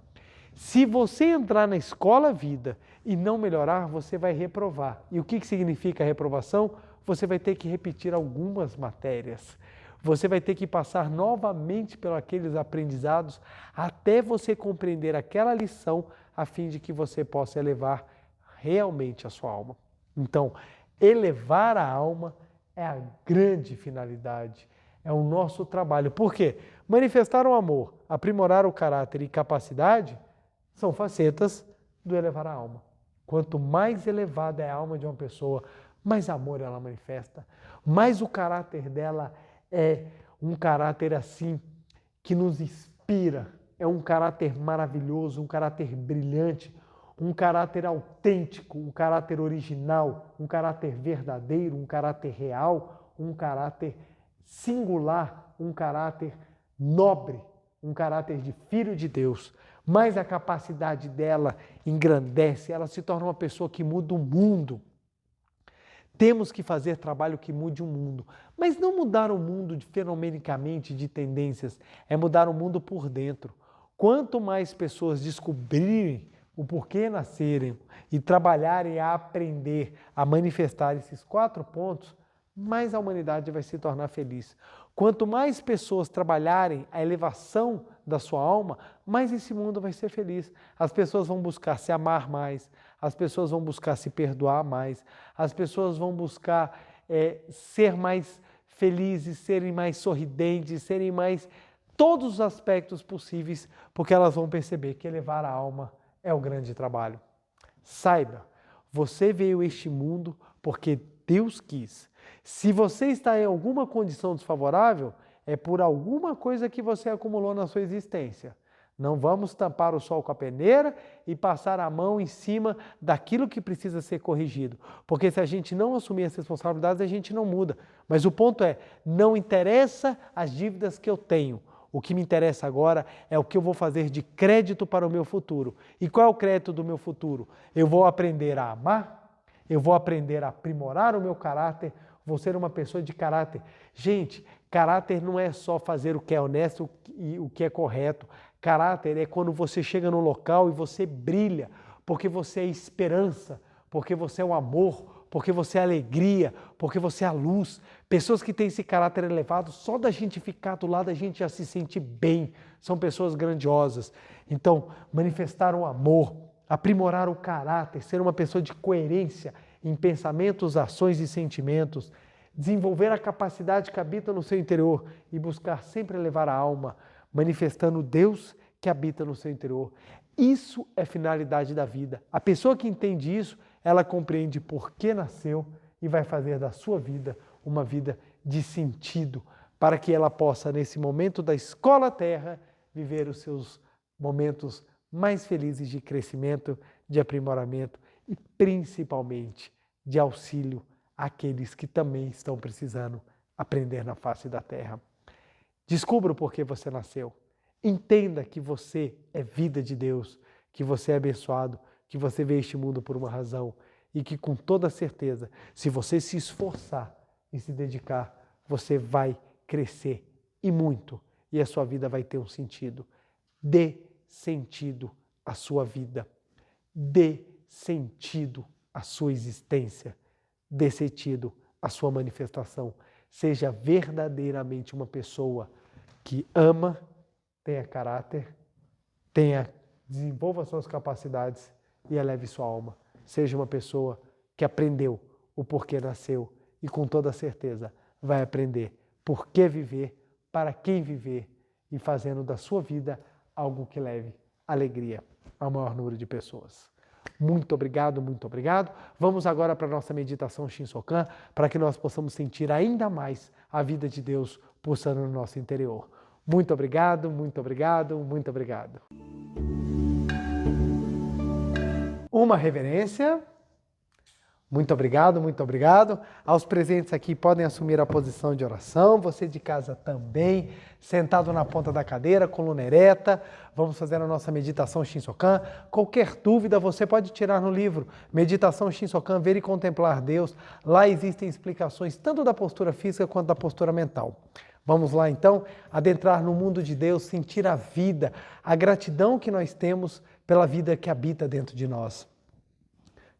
Se você entrar na escola vida e não melhorar, você vai reprovar. E o que significa reprovação? Você vai ter que repetir algumas matérias. Você vai ter que passar novamente pelos aqueles aprendizados até você compreender aquela lição a fim de que você possa elevar realmente a sua alma. Então, elevar a alma é a grande finalidade, é o nosso trabalho. Por quê? Manifestar o amor, aprimorar o caráter e capacidade são facetas do elevar a alma. Quanto mais elevada é a alma de uma pessoa, mais amor ela manifesta, mais o caráter dela é um caráter assim que nos inspira, é um caráter maravilhoso, um caráter brilhante, um caráter autêntico, um caráter original, um caráter verdadeiro, um caráter real, um caráter singular, um caráter nobre, um caráter de filho de Deus. Mas a capacidade dela engrandece, ela se torna uma pessoa que muda o mundo. Temos que fazer trabalho que mude o mundo, mas não mudar o mundo fenomenicamente de tendências, é mudar o mundo por dentro. Quanto mais pessoas descobrirem o porquê nascerem e trabalharem a aprender, a manifestar esses 4 pontos, mais a humanidade vai se tornar feliz. Quanto mais pessoas trabalharem a elevação da sua alma, mais esse mundo vai ser feliz. As pessoas vão buscar se amar mais, as pessoas vão buscar se perdoar mais, as pessoas vão buscar ser mais felizes, serem mais sorridentes, serem mais todos os aspectos possíveis, porque elas vão perceber que elevar a alma é o grande trabalho. Saiba, você veio a este mundo porque Deus quis. Se você está em alguma condição desfavorável, é por alguma coisa que você acumulou na sua existência. Não vamos tampar o sol com a peneira e passar a mão em cima daquilo que precisa ser corrigido. Porque se a gente não assumir as responsabilidades, a gente não muda. Mas o ponto é, não interessa as dívidas que eu tenho. O que me interessa agora é o que eu vou fazer de crédito para o meu futuro. E qual é o crédito do meu futuro? Eu vou aprender a amar, eu vou aprender a aprimorar o meu caráter, vou ser uma pessoa de caráter. Gente, caráter não é só fazer o que é honesto e o que é correto. Caráter é quando você chega no local e você brilha, porque você é esperança, porque você é o amor, porque você é alegria, porque você é a luz. Pessoas que têm esse caráter elevado, só da gente ficar do lado a gente já se sente bem. São pessoas grandiosas. Então, manifestar o amor, aprimorar o caráter, ser uma pessoa de coerência em pensamentos, ações e sentimentos, desenvolver a capacidade que habita no seu interior e buscar sempre elevar a alma, manifestando Deus que habita no seu interior. Isso é finalidade da vida. A pessoa que entende isso, ela compreende por que nasceu e vai fazer da sua vida uma vida de sentido, para que ela possa, nesse momento da escola terra, viver os seus momentos mais felizes de crescimento, de aprimoramento e principalmente de auxílio àqueles que também estão precisando aprender na face da terra. Descubra o porquê você nasceu. Entenda que você é vida de Deus, que você é abençoado, que você veio a este mundo por uma razão e que com toda certeza, se você se esforçar e se dedicar, você vai crescer e muito e a sua vida vai ter um sentido. Dê sentido à sua vida. Dê sentido à sua existência. Dê sentido à sua manifestação. Seja verdadeiramente uma pessoa que ama, tenha caráter, desenvolva suas capacidades e eleve sua alma. Seja uma pessoa que aprendeu o porquê nasceu e com toda certeza vai aprender por que viver, para quem viver e fazendo da sua vida algo que leve alegria ao maior número de pessoas. Muito obrigado, muito obrigado. Vamos agora para a nossa meditação Shinsokan, para que nós possamos sentir ainda mais a vida de Deus pulsando no nosso interior. Muito obrigado, muito obrigado, muito obrigado. Uma reverência. Muito obrigado, muito obrigado. Aos presentes aqui podem assumir a posição de oração, você de casa também, sentado na ponta da cadeira, coluna ereta. Vamos fazer a nossa meditação Shinsokan. Qualquer dúvida você pode tirar no livro Meditação Shinsokan, Ver e Contemplar Deus. Lá existem explicações tanto da postura física quanto da postura mental. Vamos lá então, adentrar no mundo de Deus, sentir a vida, a gratidão que nós temos pela vida que habita dentro de nós.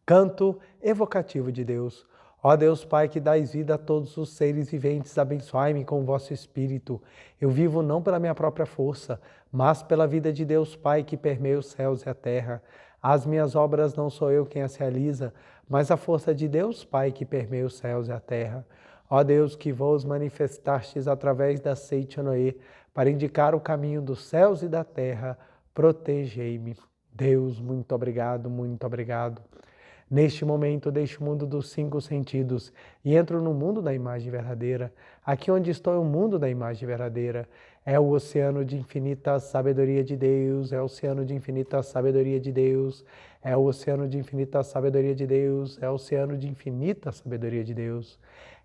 Canto evocativo de Deus. Ó Deus Pai, que dais vida a todos os seres viventes, abençoai-me com o vosso Espírito. Eu vivo não pela minha própria força, mas pela vida de Deus Pai, que permeia os céus e a terra. As minhas obras não sou eu quem as realiza, mas a força de Deus Pai, que permeia os céus e a terra. Ó Deus, que vos manifestastes através da seite Noé, para indicar o caminho dos céus e da terra, protegei-me. Deus, muito obrigado, muito obrigado. Neste momento, deixo o mundo dos 5 sentidos e entro no mundo da imagem verdadeira. Aqui onde estou é o mundo da imagem verdadeira. É o oceano de infinita sabedoria de Deus, é o oceano de infinita sabedoria de Deus, é o oceano de infinita sabedoria de Deus, é o oceano de infinita sabedoria de Deus.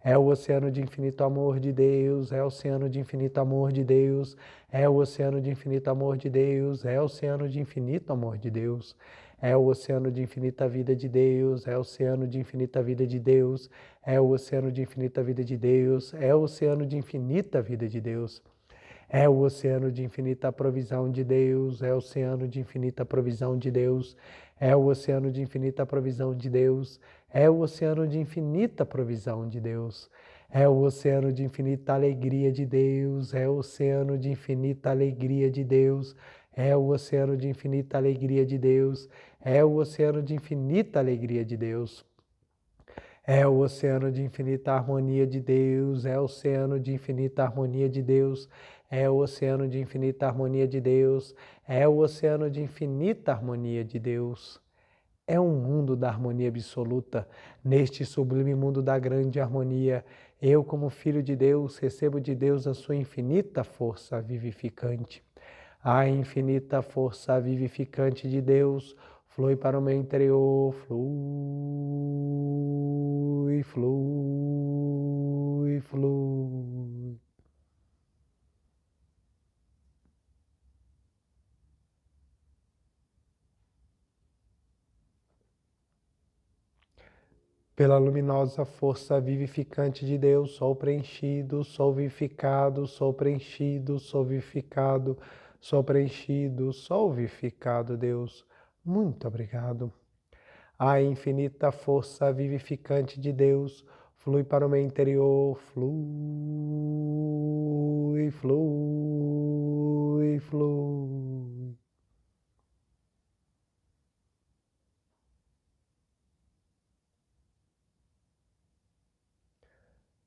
É o oceano de infinito amor de Deus, é o oceano de infinito amor de Deus, é o oceano de infinito amor de Deus, é o oceano de infinito amor de Deus. É o oceano de infinita vida de Deus, é o oceano de infinita vida de Deus, é o oceano de infinita vida de Deus, é o oceano de infinita vida de Deus. É o oceano de infinita provisão de Deus, é o oceano de infinita provisão de Deus, é o oceano de infinita provisão de Deus, é o oceano de infinita provisão de Deus. É o oceano de infinita alegria de Deus, é o oceano de infinita alegria de Deus, é o oceano de infinita alegria de Deus, é o oceano de infinita alegria de Deus. É o oceano de infinita harmonia de Deus, é o oceano de infinita harmonia de Deus, é o oceano de infinita harmonia de Deus, é o oceano de infinita harmonia de Deus. é um mundo da harmonia absoluta. Neste sublime mundo da grande harmonia, eu, como filho de Deus, recebo de Deus a sua infinita força vivificante. A infinita força vivificante de Deus flui para o meu interior, flui, flui, flui. Pela luminosa força vivificante de Deus, sou preenchido, sou vivificado, sou preenchido, sou vivificado, sou preenchido, sou vivificado, Deus. Muito obrigado. A infinita força vivificante de Deus flui para o meu interior, flui, flui, flui.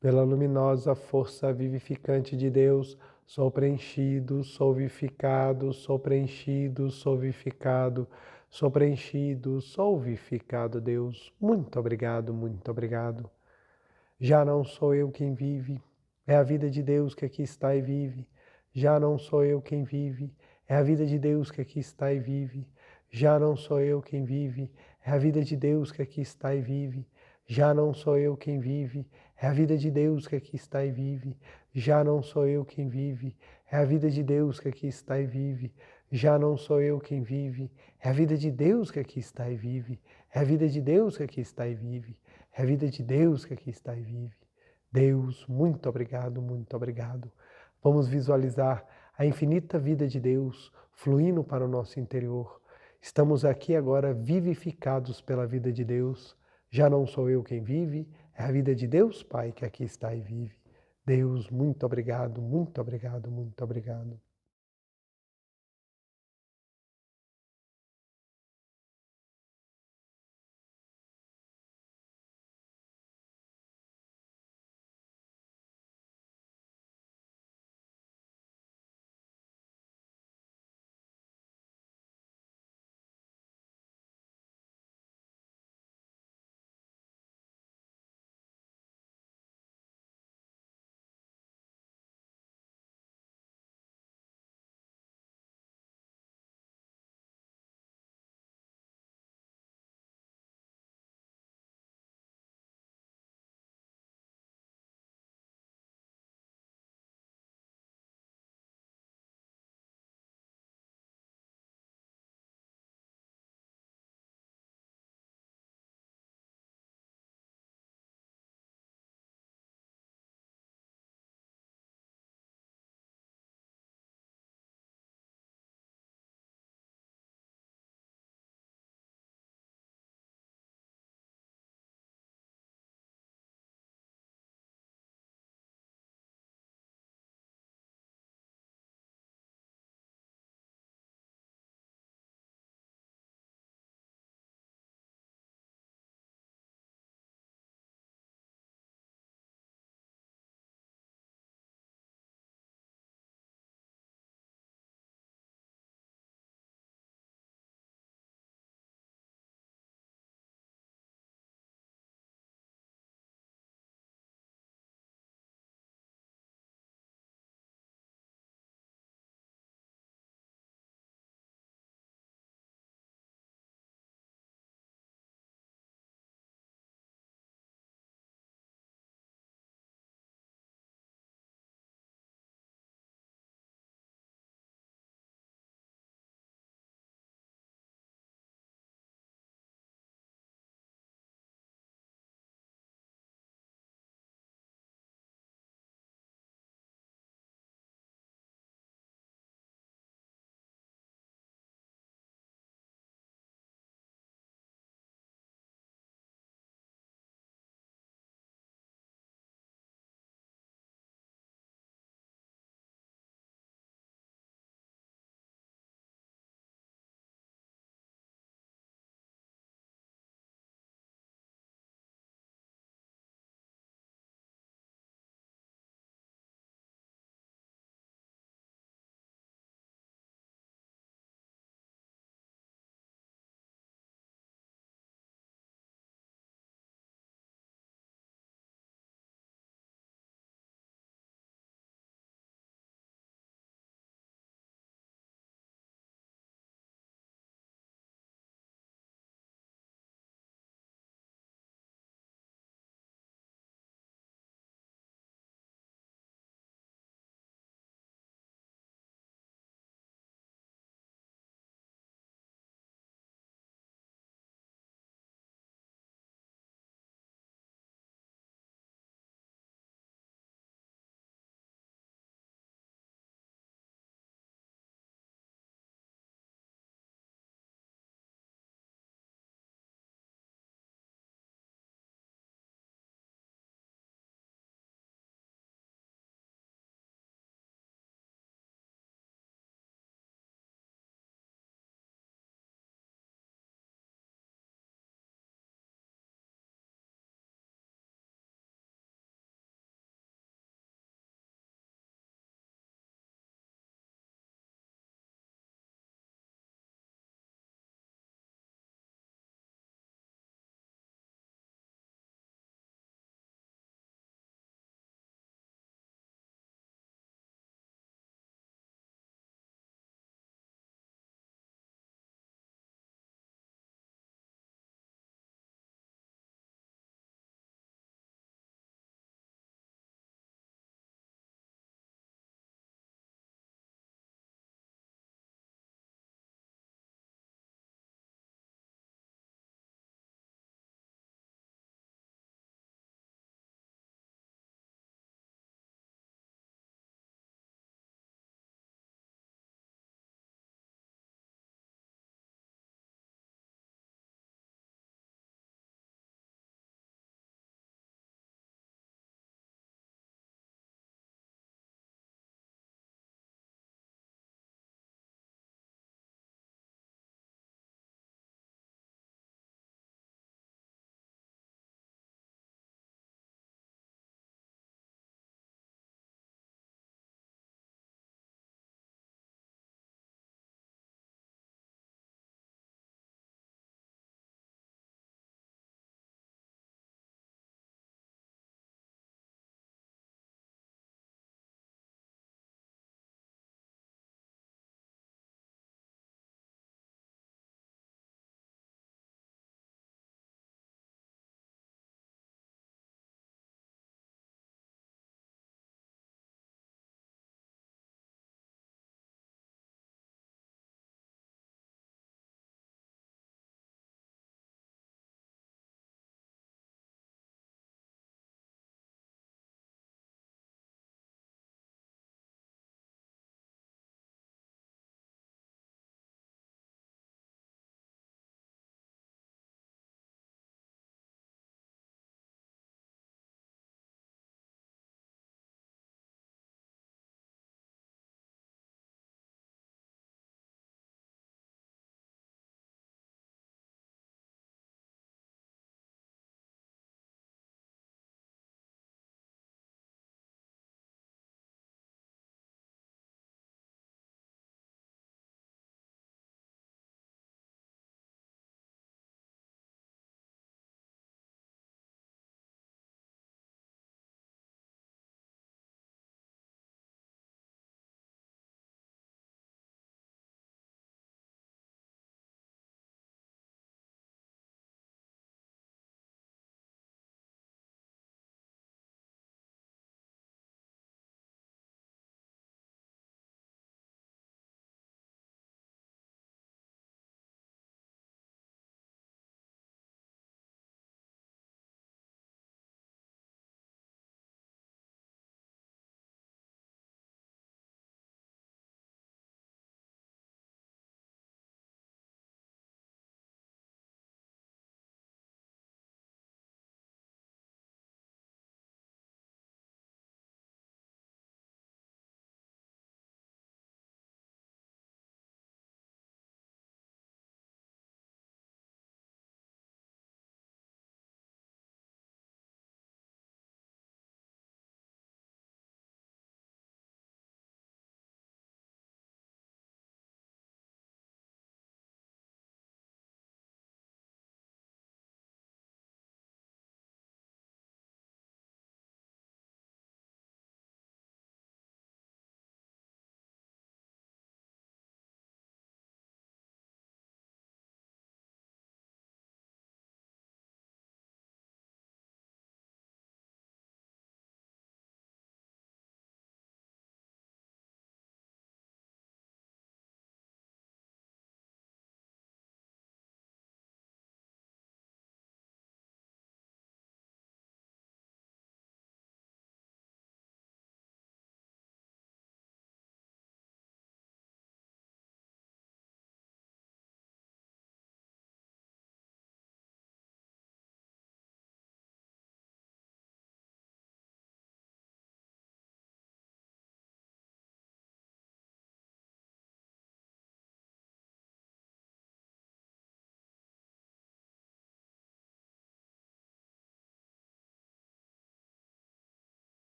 Pela luminosa força vivificante de Deus, sou preenchido, sou vivificado, sou preenchido, sou vivificado, sou preenchido, sou vivificado, Deus. Muito obrigado, muito obrigado. Já não sou eu quem vive, é a vida de Deus que aqui está e vive. Já não sou eu quem vive, é a vida de Deus que aqui está e vive. Já não sou eu quem vive, é a vida de Deus que aqui está e vive. Já não sou eu quem vive, é a vida de Deus que aqui está e vive. Já não sou eu quem vive, é a vida de Deus que aqui está e vive. Já não sou eu quem vive, é a vida de Deus que aqui está e vive. É a vida de Deus que aqui está e vive. É a vida de Deus que aqui está e vive. Deus, muito obrigado, muito obrigado. Vamos visualizar a infinita vida de Deus fluindo para o nosso interior. Estamos aqui agora vivificados pela vida de Deus. Já não sou eu quem vive, é a vida de Deus Pai que aqui está e vive. Deus, muito obrigado, muito obrigado, muito obrigado.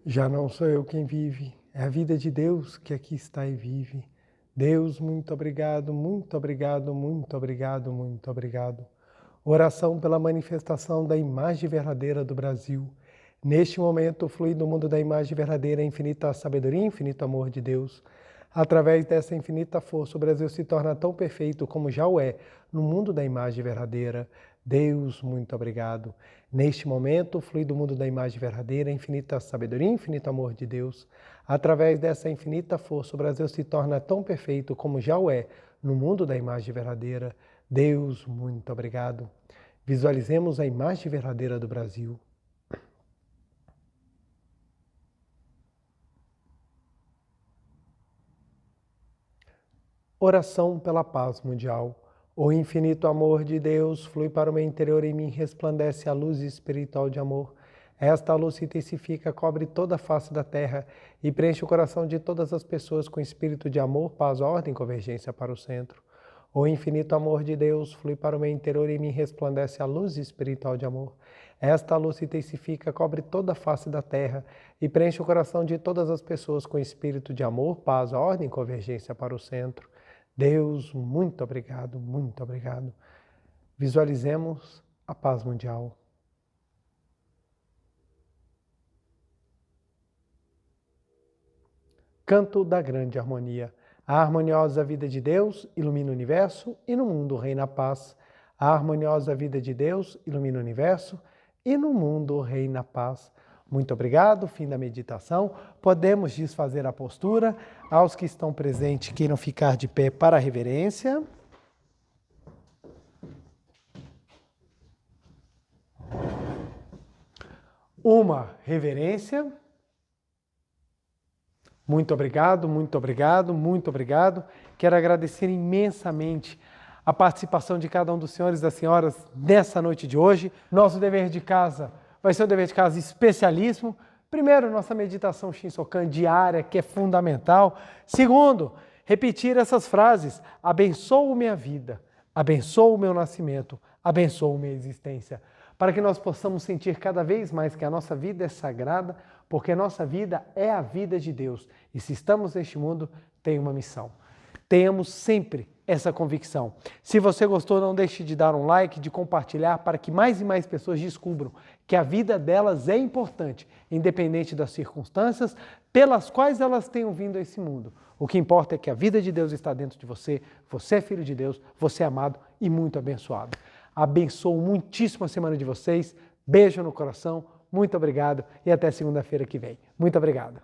Já não sou eu quem vive, é a vida de Deus que aqui está e vive. Deus, muito obrigado, muito obrigado, muito obrigado, muito obrigado. Oração pela manifestação da imagem verdadeira do Brasil. Neste momento, flui do mundo da imagem verdadeira a infinita sabedoria e infinito amor de Deus. Através dessa infinita força, o Brasil se torna tão perfeito como já o é no mundo da imagem verdadeira. Deus, muito obrigado. Neste momento, flui do mundo da imagem verdadeira a infinita sabedoria e infinito amor de Deus. Através dessa infinita força, o Brasil se torna tão perfeito como já o é no mundo da imagem verdadeira. Deus, muito obrigado. Visualizemos a imagem verdadeira do Brasil. Oração pela paz mundial. O infinito amor de Deus flui para o meu interior e em mim resplandece a luz espiritual de amor. Esta luz se intensifica, cobre toda a face da terra e preenche o coração de todas as pessoas com espírito de amor, paz, ordem e convergência para o centro. O infinito amor de Deus flui para o meu interior e em mim resplandece a luz espiritual de amor. Esta luz se intensifica, cobre toda a face da terra e preenche o coração de todas as pessoas com espírito de amor, paz, ordem e convergência para o centro. Deus, muito obrigado, muito obrigado. Visualizemos a paz mundial. Canto da grande harmonia. A harmoniosa vida de Deus ilumina o universo e no mundo reina a paz. A harmoniosa vida de Deus ilumina o universo e no mundo reina a paz. Muito obrigado, fim da meditação. Podemos desfazer a postura. Aos que estão presentes, queiram ficar de pé para a reverência. Uma reverência. Muito obrigado, muito obrigado, muito obrigado. Quero agradecer imensamente a participação de cada um dos senhores e das senhoras nessa noite de hoje. Nosso dever de casa vai ser um dever de casa especialíssimo. Primeiro, nossa meditação Shinsokan diária, que é fundamental. Segundo, repetir essas frases: abençoo minha vida, abençoo o meu nascimento, abençoo minha existência. Para que nós possamos sentir cada vez mais que a nossa vida é sagrada, porque a nossa vida é a vida de Deus. E se estamos neste mundo, tem uma missão. Tenhamos sempre essa convicção. Se você gostou, não deixe de dar um like, de compartilhar, para que mais e mais pessoas descubram que a vida delas é importante, independente das circunstâncias pelas quais elas tenham vindo a esse mundo. O que importa é que a vida de Deus está dentro de você, você é filho de Deus, você é amado e muito abençoado. Abençoo muitíssimo a semana de vocês, beijo no coração, muito obrigado e até segunda-feira que vem. Muito obrigado.